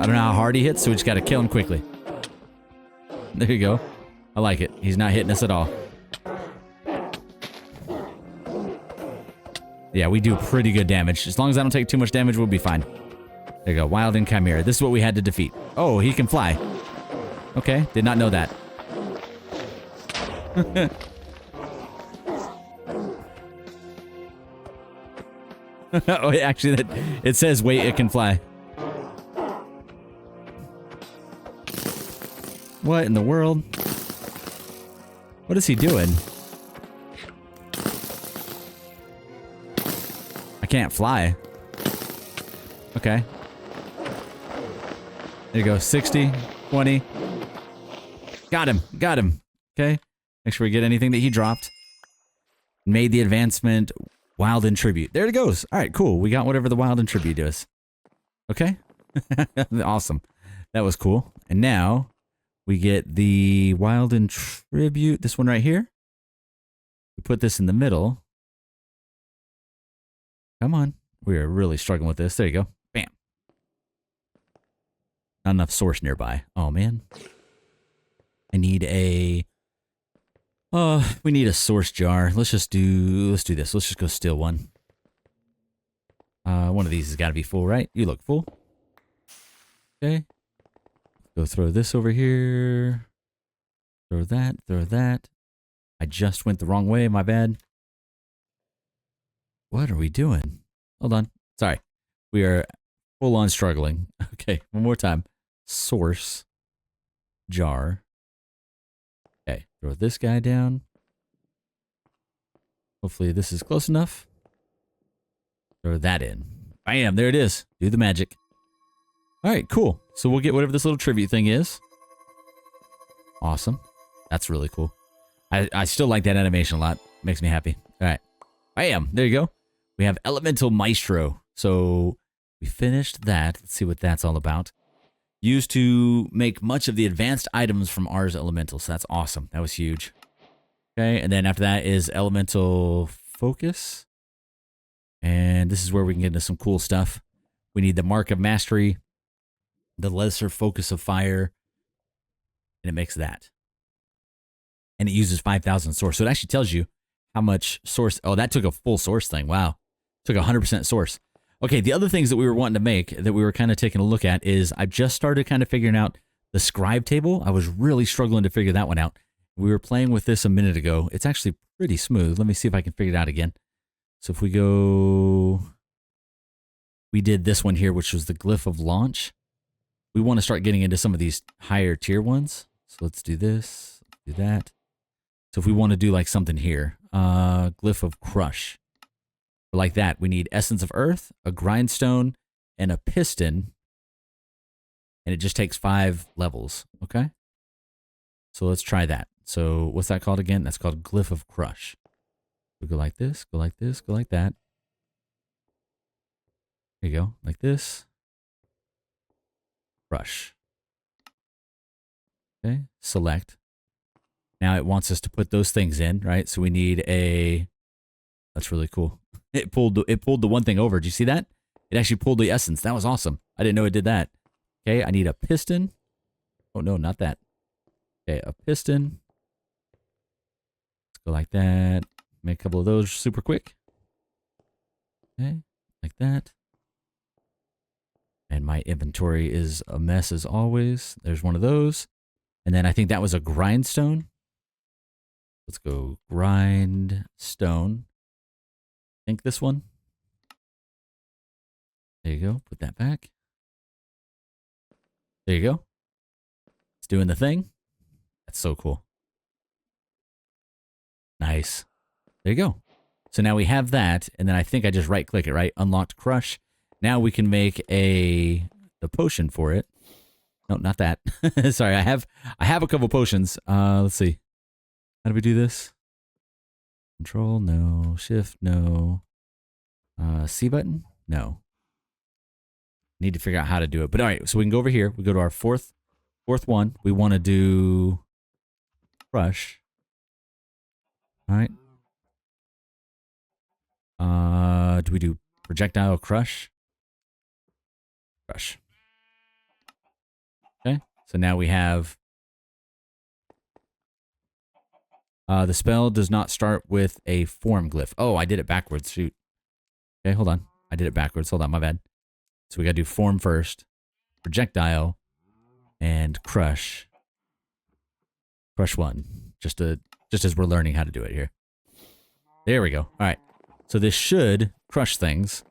don't know how hard he hits, so we just gotta kill him quickly. There you go. I like it. He's not hitting us at all. Yeah, we do pretty good damage. As long as I don't take too much damage, we'll be fine. There you go. Wilden Chimera. This is what we had to defeat. Oh, he can fly. Okay, did not know that. Oh, actually, it says, wait, it can fly. What in the world? What is he doing? I can't fly. Okay. There you go. 60, 20. Got him. Got him. Okay. Make sure we get anything that he dropped. Made the advancement. Wilden Tribute. There it goes. All right, cool. We got whatever the Wilden Tribute is. Okay. Awesome. That was cool. And now we get the Wilden Tribute. This one right here. We put this in the middle. Come on. We are really struggling with this. There you go. Bam. Not enough source nearby. Oh, man. I need a... we need a source jar. Let's do this. Let's just go steal one. One of these has got to be full, right? You look full. Okay. Go throw this over here. Throw that, throw that. I just went the wrong way, my bad. What are we doing? Hold on. Sorry. We are full on struggling. Okay, one more time. Source. Jar. Okay, throw this guy down. Hopefully this is close enough. Throw that in. Bam, there it is. Do the magic. All right, cool. So we'll get whatever this little tribute thing is. Awesome. That's really cool. I still like that animation a lot. Makes me happy. All right. Bam, there you go. We have Elemental Maestro. So we finished that. Let's see what that's all about. Used to make much of the advanced items from Ars Elemental. So that's awesome. That was huge. Okay, and then after that is Elemental Focus. And this is where we can get into some cool stuff. We need the Mark of Mastery, the Lesser Focus of Fire, and it makes that. And it uses 5,000 source. So it actually tells you how much source. Oh, that took a full source thing. Wow. Took 100% source. Okay, the other things that we were wanting to make that we were kind of taking a look at is I just started kind of figuring out the scribe table. I was really struggling to figure that one out. We were playing with this a minute ago. It's actually pretty smooth. Let me see if I can figure it out again. So if we go, we did this one here, which was the Glyph of Launch. We want to start getting into some of these higher tier ones. So let's do this, do that. So if we want to do like something here, Glyph of Crush. Like that, we need Essence of Earth, a Grindstone, and a Piston. And it just takes 5 levels, okay? So let's try that. So what's that called again? That's called Glyph of Crush. We go like this, go like this, go like that. There you go, like this. Crush. Okay, select. Now it wants us to put those things in, right? So we need a, that's really cool. It pulled the one thing over. Did you see that? It actually pulled the essence. That was awesome. I didn't know it did that. Okay, I need a piston. Oh no, not that. Okay, a piston. Let's go like that. Make a couple of those super quick. Okay, like that. And my inventory is a mess as always. There's one of those. And then I think that was a grindstone. Let's go grindstone. I think this one. There you go. Put that back. There you go. It's doing the thing. That's so cool. Nice. There you go. So now we have that, and then I think I just right click it, right? Unlocked Crush. Now we can make the potion for it. No, not that. Sorry, I have a couple potions. Let's see. How do we do this? Control, no. Shift, no. C button? No. Need to figure out how to do it. But all right, so we can go over here. We go to our fourth one. We want to do Crush. All right. Do we do Projectile Crush? Crush. Okay. So now we have the spell does not start with a form glyph. Oh, I did it backwards. Shoot. Okay, hold on. I did it backwards. Hold on, my bad. So we got to do form first, projectile, and crush. Crush 1. Just as we're learning how to do it here. There we go. All right. So this should crush things.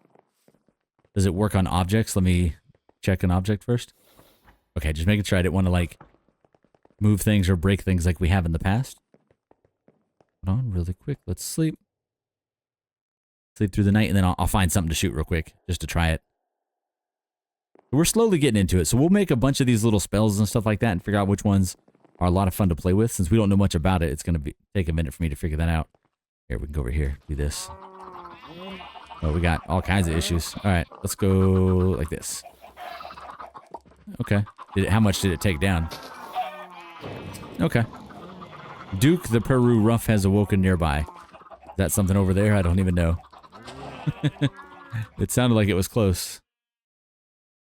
Does it work on objects? Let me check an object first. Okay, just making sure I didn't want to like move things or break things like we have in the past. Hold on, really quick. Let's sleep. Sleep through the night, and then I'll find something to shoot real quick just to try it. We're slowly getting into it, so we'll make a bunch of these little spells and stuff like that and figure out which ones are a lot of fun to play with. Since we don't know much about it, it's going to take a minute for me to figure that out. Here, we can go over here, do this. Oh, we got all kinds of issues. All right, let's go like this. Okay. How much did it take down? Okay. Duke the Peru Rough has awoken nearby. Is that something over there? I don't even know. It sounded like it was close.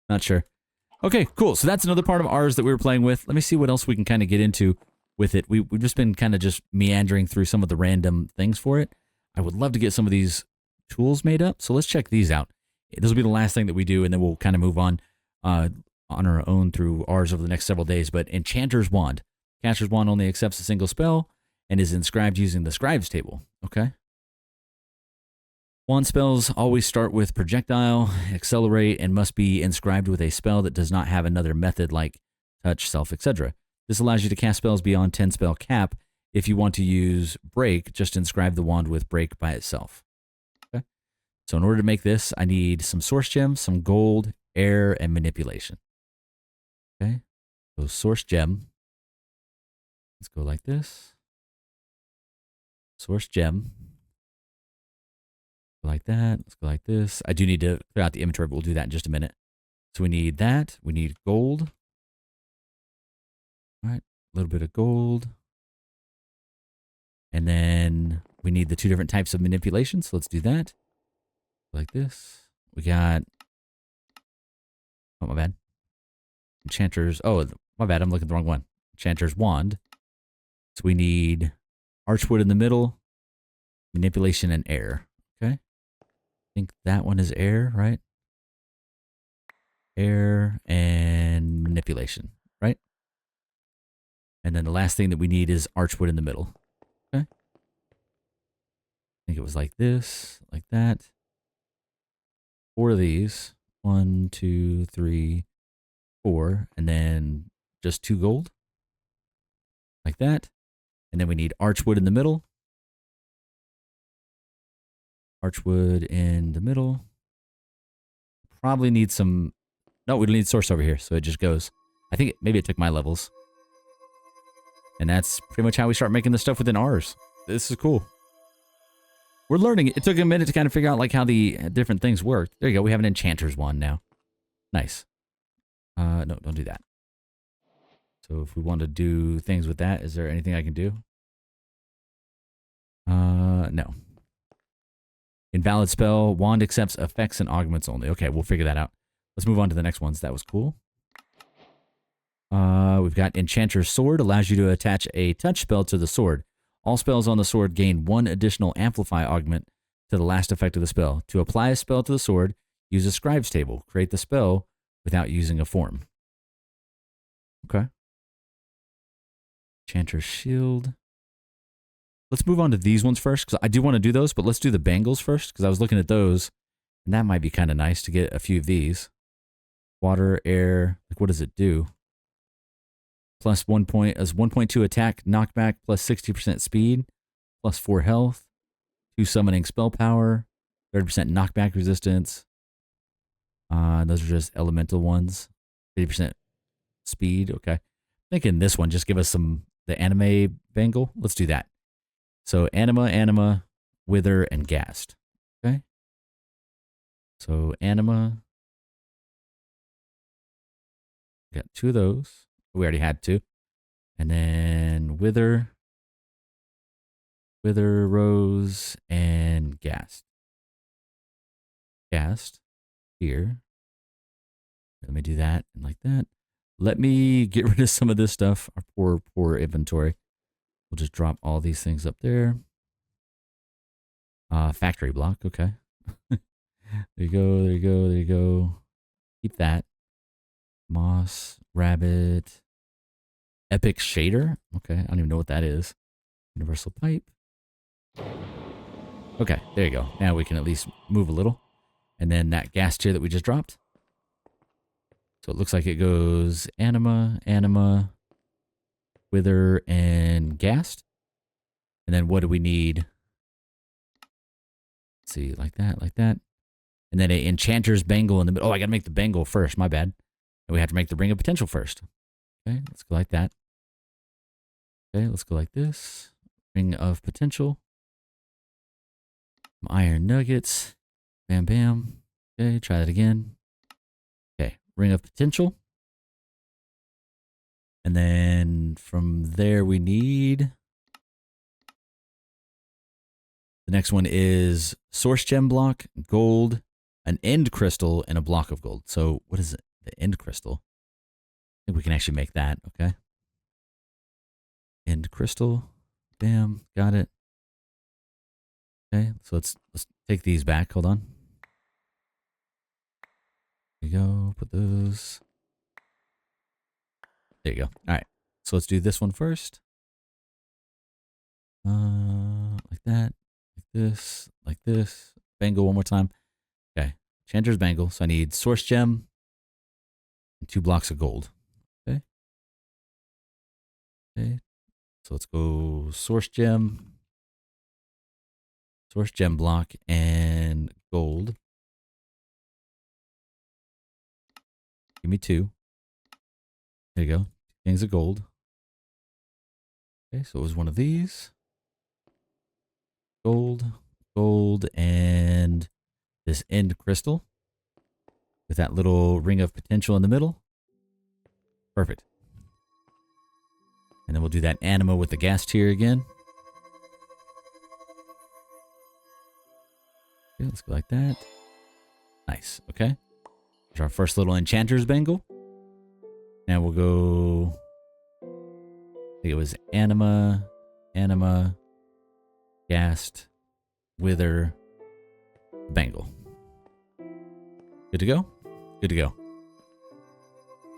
Not sure. Okay, cool. So that's another part of ours that we were playing with. Let me see what else we can kind of get into with it. We've just been kind of just meandering through some of the random things for it. I would love to get some of these tools made up. So let's check these out. This will be the last thing that we do, and then we'll kind of move on. on our own through ours over the next several days. But Enchanter's Wand. Caster's Wand only accepts a single spell and is inscribed using the Scribes table. Okay. Wand spells always start with projectile, accelerate, and must be inscribed with a spell that does not have another method like touch, self, etc. This allows you to cast spells beyond 10 spell cap. If you want to use break, just inscribe the wand with break by itself. Okay. So in order to make this, I need some source gems, some gold, air, and manipulation. Okay. So source gem. Let's go like this. Source gem. Like that. Let's go like this. I do need to clear out the inventory, but we'll do that in just a minute. So we need that. We need gold. All right. A little bit of gold. And then we need the two different types of manipulation. So let's do that. Like this. We got... Oh, my bad. Enchanter's... Oh, my bad. I'm looking at the wrong one. Enchanter's Wand. So we need Archwood in the middle. Manipulation and air. Okay. I think that one is air, right? Air and manipulation, right? And then the last thing that we need is Archwood in the middle. Okay. I think it was like this, like that. 4 of these. 1, 2, 3, 4. And then just 2 gold. Like that. And then we need Archwood in the middle. Archwood in the middle. Probably need some... No, we don't need source over here, so it just goes. I think maybe it took my levels. And that's pretty much how we start making the stuff within ours. This is cool. We're learning. It took a minute to kind of figure out like how the different things work. There you go. We have an Enchanter's Wand now. Nice. No, don't do that. So if we want to do things with that, is there anything I can do? No. Invalid spell. Wand accepts effects and augments only. Okay, we'll figure that out. Let's move on to the next ones. That was cool. We've got Enchanter's Sword. Allows you to attach a touch spell to the sword. All spells on the sword gain 1 additional amplify augment to the last effect of the spell. To apply a spell to the sword, use a Scribes table. Create the spell without using a form. Okay. Enchanter's Shield. Let's move on to these ones first, because I do want to do those, but let's do the bangles first, because I was looking at those, and that might be kind of nice to get a few of these. Water, air, like what does it do? Plus 1 point, as 1.2 attack, knockback, plus 60% speed, plus 4 health, 2 summoning spell power, 30% knockback resistance. Those are just elemental ones. 50% speed, okay. Thinking this one, just give us the anime bangle. Let's do that. So anima, wither, and ghast. Okay. So anima. Got 2 of those. We already had 2. And then wither, rose, and ghast. Ghast here. Let me do that and like that. Let me get rid of some of this stuff. Our poor inventory. We'll just drop all these things up there. Factory block, okay. There you go, there you go, there you go. Keep that. Moss, rabbit. Epic shader? Okay, I don't even know what that is. Universal pipe. Okay, there you go. Now we can at least move a little. And then that gas tier that we just dropped. So it looks like it goes anima, wither, and ghast. And then what do we need? Let's see, like that, like that. And then an enchanter's bangle in the middle. Oh, I gotta make the bangle first, my bad. And we have to make the ring of potential first. Okay, let's go like that. Okay, let's go like this. Ring of potential. Some iron nuggets. Bam, bam. Okay, try that again. Okay, ring of potential. And then from there we need... The next one is source gem block, gold, an end crystal, and a block of gold. So what is it? The end crystal. I think we can actually make that, okay? End crystal. Bam, got it. Okay, so let's take these back. Hold on. There you go. Put those. There you go. All right. So let's do this one first. Like that. Like this. Like this. Bangle one more time. Okay. Chanter's Bangle. So I need Source Gem and 2 blocks of gold. Okay. Okay. So let's go Source Gem block, and gold. Give me 2. There you go. 2 things of gold. Okay, so it was one of these. Gold, and this end crystal with that little ring of potential in the middle. Perfect. And then we'll do that anima with the gas tier again. Okay, let's go like that. Nice. Okay. There's our first little enchanter's bangle. Now we'll go. I think it was anima, ghast, wither, bangle. Good to go? Good to go.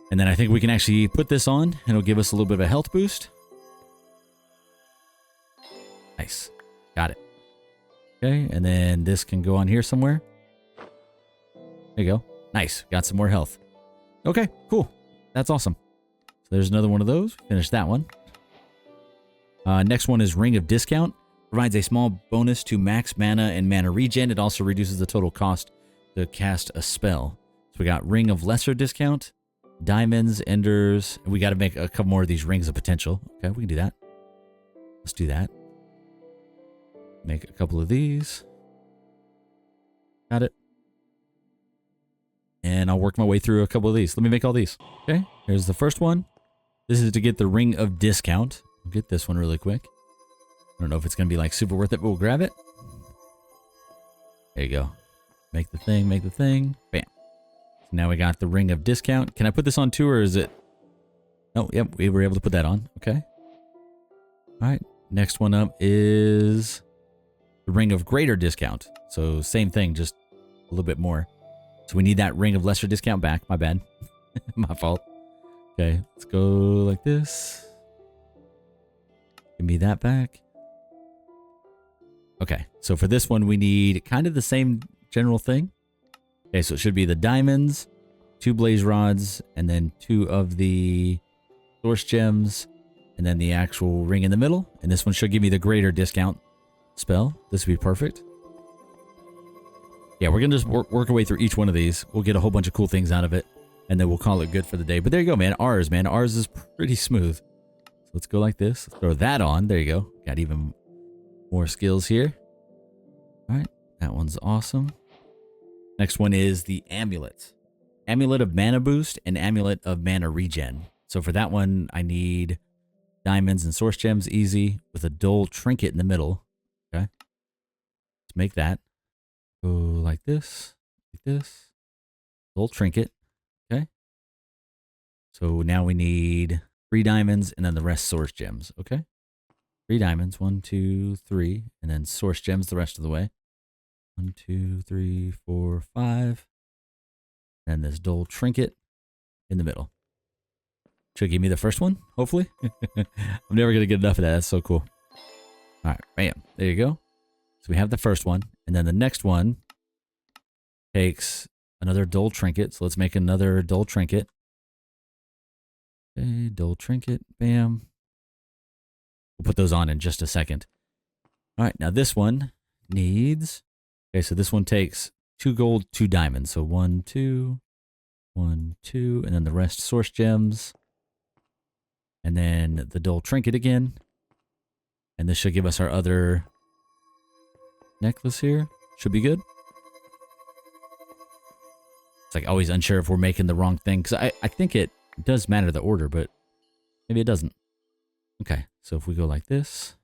And then I think we can actually put this on, and it'll give us a little bit of a health boost. Nice. Got it. Okay, and then this can go on here somewhere. There you go. Nice. Got some more health. Okay, cool. That's awesome. So there's another one of those. Finish that one. Next one is Ring of Discount. Provides a small bonus to max mana and mana regen. It also reduces the total cost to cast a spell. So we got Ring of Lesser Discount, Diamonds, Enders. We got to make a couple more of these Rings of Potential. Okay, we can do that. Let's do that. Make a couple of these. Got it. And I'll work my way through a couple of these. Let me make all these. Okay, here's the first one. This is to get the Ring of Discount. I'll get this one really quick. I don't know if it's going to be like super worth it, but we'll grab it. There you go. Make the thing. Bam. So now we got the Ring of Discount. Can I put this on too, or is it? Oh, yep, we were able to put that on. Okay. All right. Next one up is the Ring of Greater Discount. So same thing, just a little bit more. So we need that Ring of Lesser Discount back. My bad. My fault. Okay, let's go like this. Give me that back. Okay, so for this one, we need kind of the same general thing. Okay, so it should be the diamonds, 2 blaze rods, and then 2 of the source gems, and then the actual ring in the middle. And this one should give me the greater discount spell. This would be perfect. Yeah, we're going to just work our way through each one of these. We'll get a whole bunch of cool things out of it, and then we'll call it good for the day. But there you go, man. Ours is pretty smooth. So let's go like this. Throw that on. There you go. Got even more skills here. All right, that one's awesome. Next one is the amulet. Amulet of mana boost and amulet of mana regen. So for that one, I need diamonds and source gems, easy, with a dull trinket in the middle. Okay, let's make that. Go like this, dull trinket. Okay. So now we need 3 diamonds and then the rest source gems. Okay. 3 diamonds, 1, 2, 3, and then source gems the rest of the way. 1, 2, 3, 4, 5. And this dull trinket in the middle. Should give me the first one, hopefully. I'm never going to get enough of that. That's so cool. All right, bam. There you go. So we have the first one. And then the next one takes another dull trinket. So let's make another dull trinket. Okay, dull trinket. Bam. We'll put those on in just a second. All right, now this one needs... Okay, so this one takes 2 gold, 2 diamonds. So 1, 2, 1, 2, and then the rest source gems. And then the dull trinket again. And this should give us our other necklace here. Should be good. It's like always unsure if we're making the wrong thing. Because I think it does matter the order, but maybe it doesn't. Okay, so if we go like this,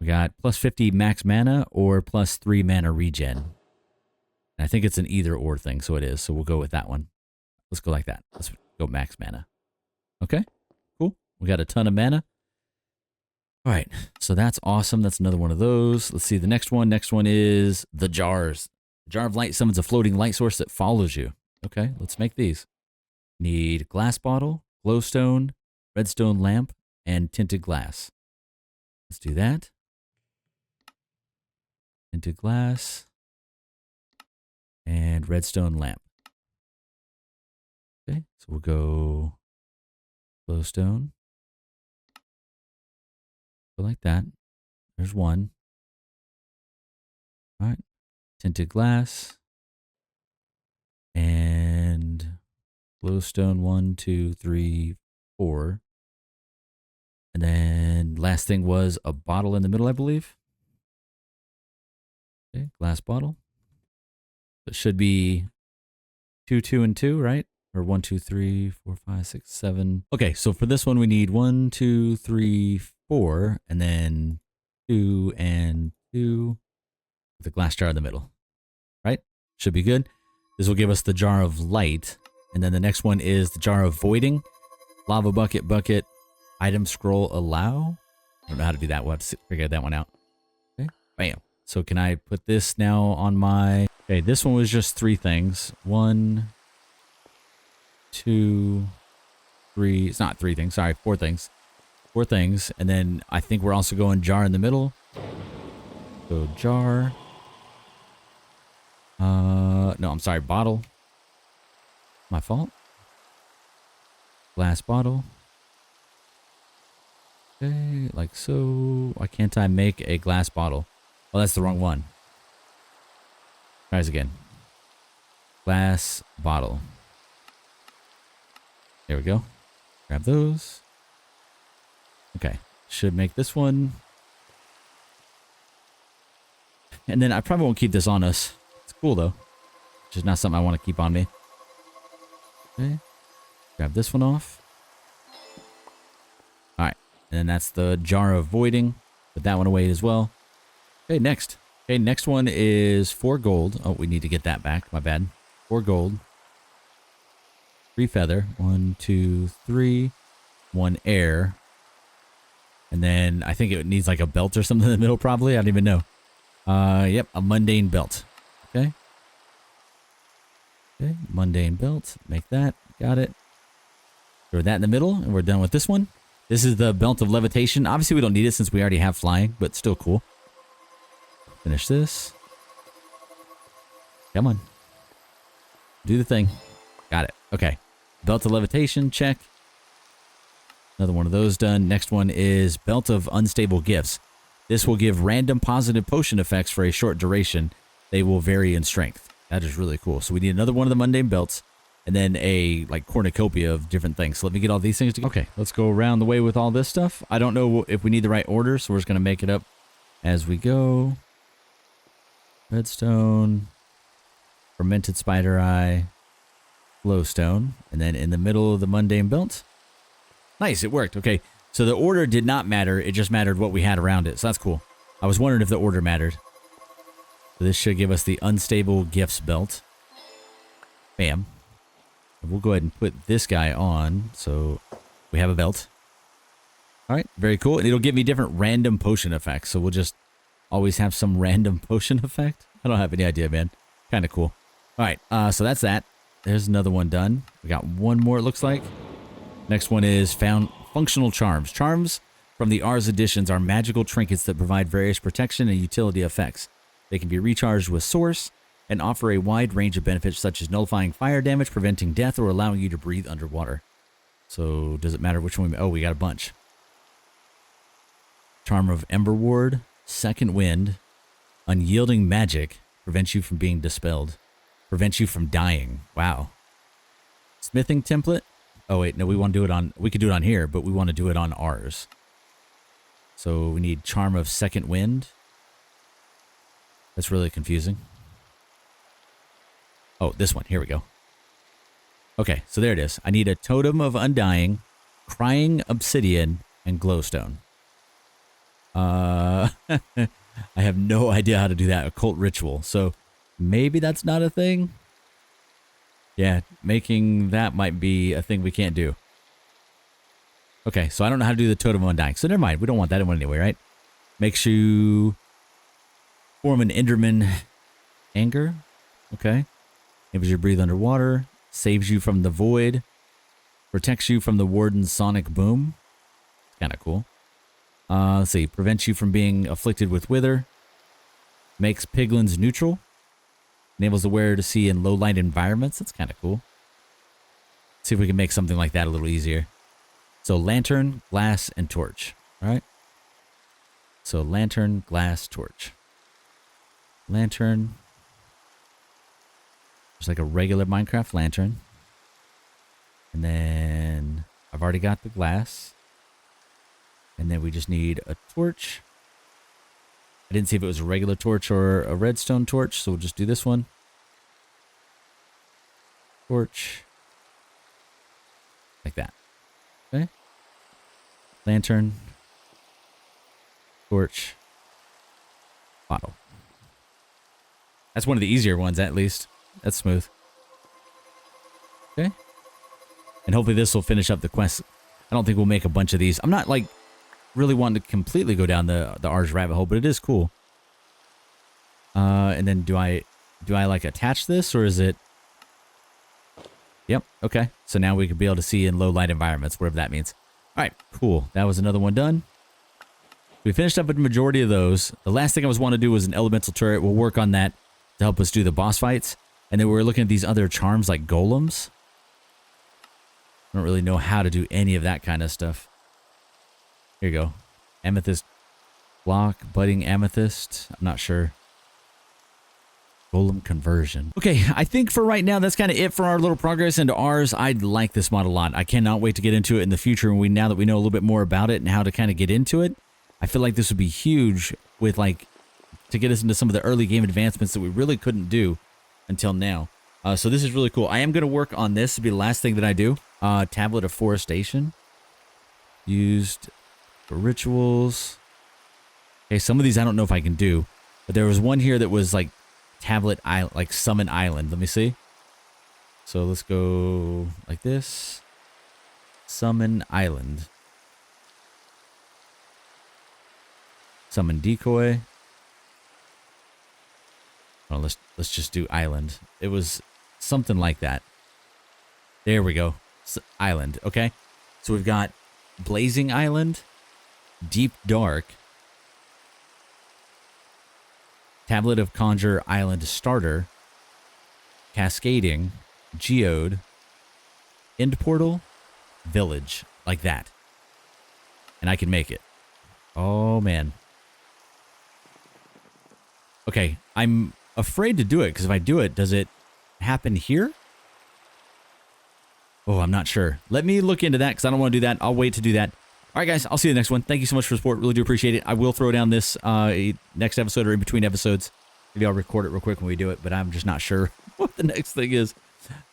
we got plus 50 max mana or plus 3 mana regen. And I think it's an either or thing, so it is. So we'll go with that one. Let's go like that. Let's go max mana. Okay, cool. We got a ton of mana. All right, so that's awesome. That's another one of those. Let's see the next one. Next one is the jars. The jar of light summons a floating light source that follows you. Okay, let's make these. Need glass bottle, glowstone, redstone lamp, and tinted glass. Let's do that. Tinted glass and redstone lamp. Okay, so we'll go glowstone. Go like that. There's one. All right. Tinted glass. And glowstone 1, 2, 3, 4. And then last thing was a bottle in the middle, I believe. Okay, glass bottle. It should be 2, 2, and 2, right? Or 1, 2, 3, 4, 5, 6, 7. Okay, so for this one, we need 1, 2, 3, 4, and then 2 and 2 with a glass jar in the middle, right? Should be good. This will give us the jar of light. And then the next one is the jar of voiding, lava bucket, item scroll allow. I don't know how to do that. We'll have to figure that one out. Okay, bam. So can I put this now on my... Okay, this one was just 3 things. 1, 2, 3. It's not 3 things. Sorry, 4 things. 4 things. And then I think we're also going jar in the middle. So jar. No, I'm sorry, bottle. My fault. Glass bottle. Okay, like so. Why can't I make a glass bottle? Oh, that's the wrong one. Try this again. Glass bottle. There we go. Grab those. Okay. Should make this one. And then I probably won't keep this on us. It's cool though. It's just not something I want to keep on me. Okay. Grab this one off. Alright. And then that's the jar of voiding. Put that one away as well. Okay, next. Okay, next one is 4 gold. Oh, we need to get that back. My bad. 4 gold. 3 feather. 1, 2, 3. 1 air. And then I think it needs like a belt or something in the middle probably. I don't even know. Yep, a mundane belt. Okay. Okay, mundane belt. Make that. Got it. Throw that in the middle, and we're done with this one. This is the belt of levitation. Obviously, we don't need it since we already have flying, but still cool. Finish this. Come on. Do the thing. Got it. Okay. Belt of levitation, check. Another one of those done. Next one is belt of unstable gifts. This will give random positive potion effects for a short duration. They will vary in strength. That is really cool. So we need another one of the mundane belts and then a like cornucopia of different things. So let me get all these things together. Okay, let's go around the way with all this stuff. I don't know if we need the right order, so we're just going to make it up as we go. Redstone, fermented spider eye, glowstone, and then in the middle of the mundane belt. Nice, it worked. Okay, so the order did not matter. It just mattered what we had around it. So that's cool. I was wondering if the order mattered. So this should give us the unstable gifts belt. Bam. And we'll go ahead and put this guy on. So we have a belt. All right, very cool. And it'll give me different random potion effects. So we'll just always have some random potion effect. I don't have any idea, man. Kind of cool. All right, so that's that. There's another one done. We got one more, it looks like. Next one is found functional charms. Charms from the Ars editions are magical trinkets that provide various protection and utility effects. They can be recharged with source and offer a wide range of benefits such as nullifying fire damage, preventing death, or allowing you to breathe underwater. So does it matter which one? Oh, we got a bunch. Charm of Ember Ward, Second Wind, Unyielding Magic, prevents you from being dispelled, prevents you from dying. Wow. Smithing Template. Oh wait, no, we want to do it on, we could do it on here, but we want to do it on ours. So we need Charm of Second Wind. That's really confusing. Oh, this one. Here we go. Okay, so there it is. I need a Totem of Undying, Crying Obsidian, and Glowstone. I have no idea how to do that. Occult Ritual. So maybe that's not a thing. Yeah, making that might be a thing we can't do. Okay, so I don't know how to do the Totem of Undying. So never mind. We don't want that one anyway, right? Makes you form an Enderman anger. Okay. Enables you to breathe underwater. Saves you from the void. Protects you from the Warden's sonic boom. Kind of cool. Let's see. Prevents you from being afflicted with wither. Makes piglins neutral. Enables the wearer to see in low light environments. That's kind of cool. Let's see if we can make something like that a little easier. So lantern, glass, and torch. All right. So lantern, glass, torch. Lantern. Just like a regular Minecraft lantern. And then I've already got the glass. And then we just need a torch. I didn't see if it was a regular torch or a redstone torch, so we'll just do this one. Torch. Like that. Okay. Lantern. Torch. Bottle. That's one of the easier ones, at least. That's smooth. Okay. And hopefully this will finish up the quest. I don't think we'll make a bunch of these. I'm not, like, really wanting to completely go down the R's rabbit hole, but it is cool. And then do I like attach this, or is it? Yep. Okay. So now we could be able to see in low light environments, whatever that means. All right. Cool. That was another one done. We finished up with the majority of those. The last thing I was wanting to do was an elemental turret. We'll work on that to help us do the boss fights. And then we're looking at these other charms like golems. I don't really know how to do any of that kind of stuff. Here you go. Amethyst block, budding amethyst. I'm not sure. Golem conversion. Okay, I think for right now, that's kind of it for our little progress into R's. I like this mod a lot. I cannot wait to get into it in the future. And now that we know a little bit more about it and how to kind of get into it, I feel like this would be huge with like to get us into some of the early game advancements that we really couldn't do until now. So this is really cool. I am going to work on this. This will be the last thing that I do. Tablet of forestation. Used for rituals. Okay, some of these I don't know if I can do. But there was one here that was like tablet island, like summon island. Let me see. So let's go like this. Summon island. Summon decoy. Oh, let's just do island. It was something like that. There we go. Island. Okay. So we've got blazing island, deep dark, tablet of conjure island starter, cascading, geode, end portal, village, like that. And I can make it. Oh man. Okay, I'm afraid to do it because if I do it, does it happen here? Oh, I'm not sure. Let me look into that because I don't want to do that. I'll wait to do that. All right, guys, I'll see you in the next one. Thank you so much for the support. Really do appreciate it. I will throw down this next episode or in between episodes. Maybe I'll record it real quick when we do it, but I'm just not sure what the next thing is.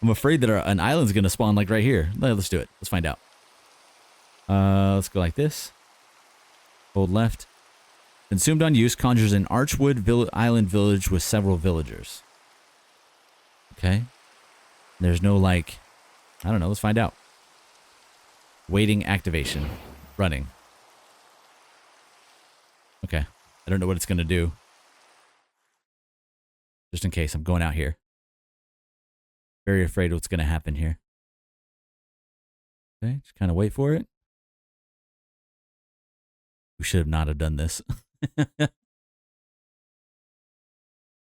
I'm afraid that an island's going to spawn like right here. Let's do it. Let's find out. Let's go like this. Hold left. Consumed on use, conjures an Archwood island village with several villagers. Okay. There's no like, I don't know. Let's find out. Waiting activation. Running. Okay. I don't know what it's going to do. Just in case I'm going out here. Very afraid what's going to happen here. Okay. Just kind of wait for it. We should not have done this.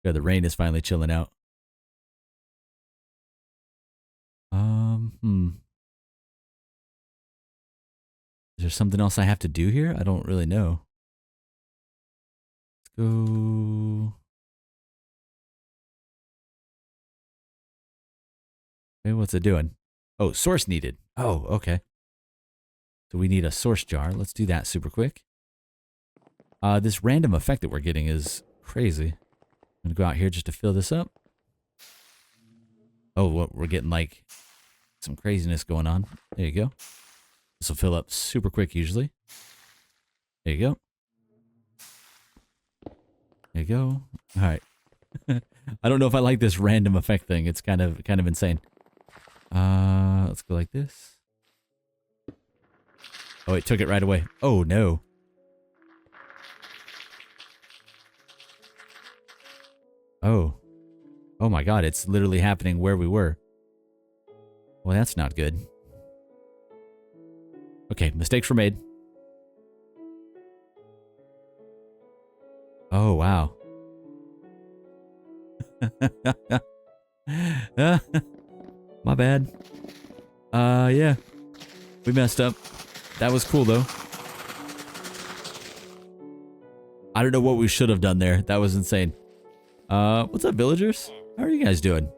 Yeah, the rain is finally chilling out. Is there something else I have to do here? I don't really know. Let's go. Okay, what's it doing? Oh, source needed. Oh, okay. So we need a source jar. Let's do that super quick. This random effect that we're getting is crazy. I'm going to go out here just to fill this up. Oh, we're getting like some craziness going on. There you go. This will fill up super quick usually. There you go. There you go. All right. I don't know if I like this random effect thing. It's kind of insane. Let's go like this. Oh, it took it right away. Oh, no. Oh. Oh my god, it's literally happening where we were. Well, that's not good. Okay, mistakes were made. Oh, wow. My bad. Yeah. We messed up. That was cool, though. I don't know what we should have done there. That was insane. What's up, villagers? How are you guys doing?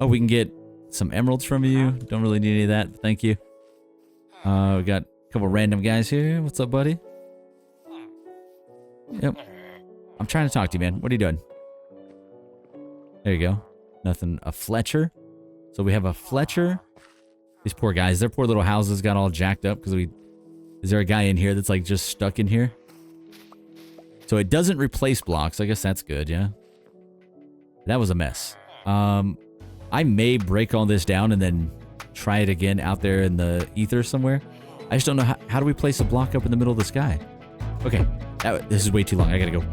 Oh, we can get some emeralds from you. Don't really need any of that. But thank you. We got a couple random guys here. What's up, buddy? Yep. I'm trying to talk to you, man. What are you doing? There you go. Nothing. A Fletcher. So we have a Fletcher. These poor guys. Their poor little houses got all jacked up because we... Is there a guy in here that's like just stuck in here? So it doesn't replace blocks. I guess that's good, yeah. That was a mess. I may break all this down and then try it again out there in the ether somewhere. I just don't know how do we place a block up in the middle of the sky? Okay, this is way too long. I gotta go.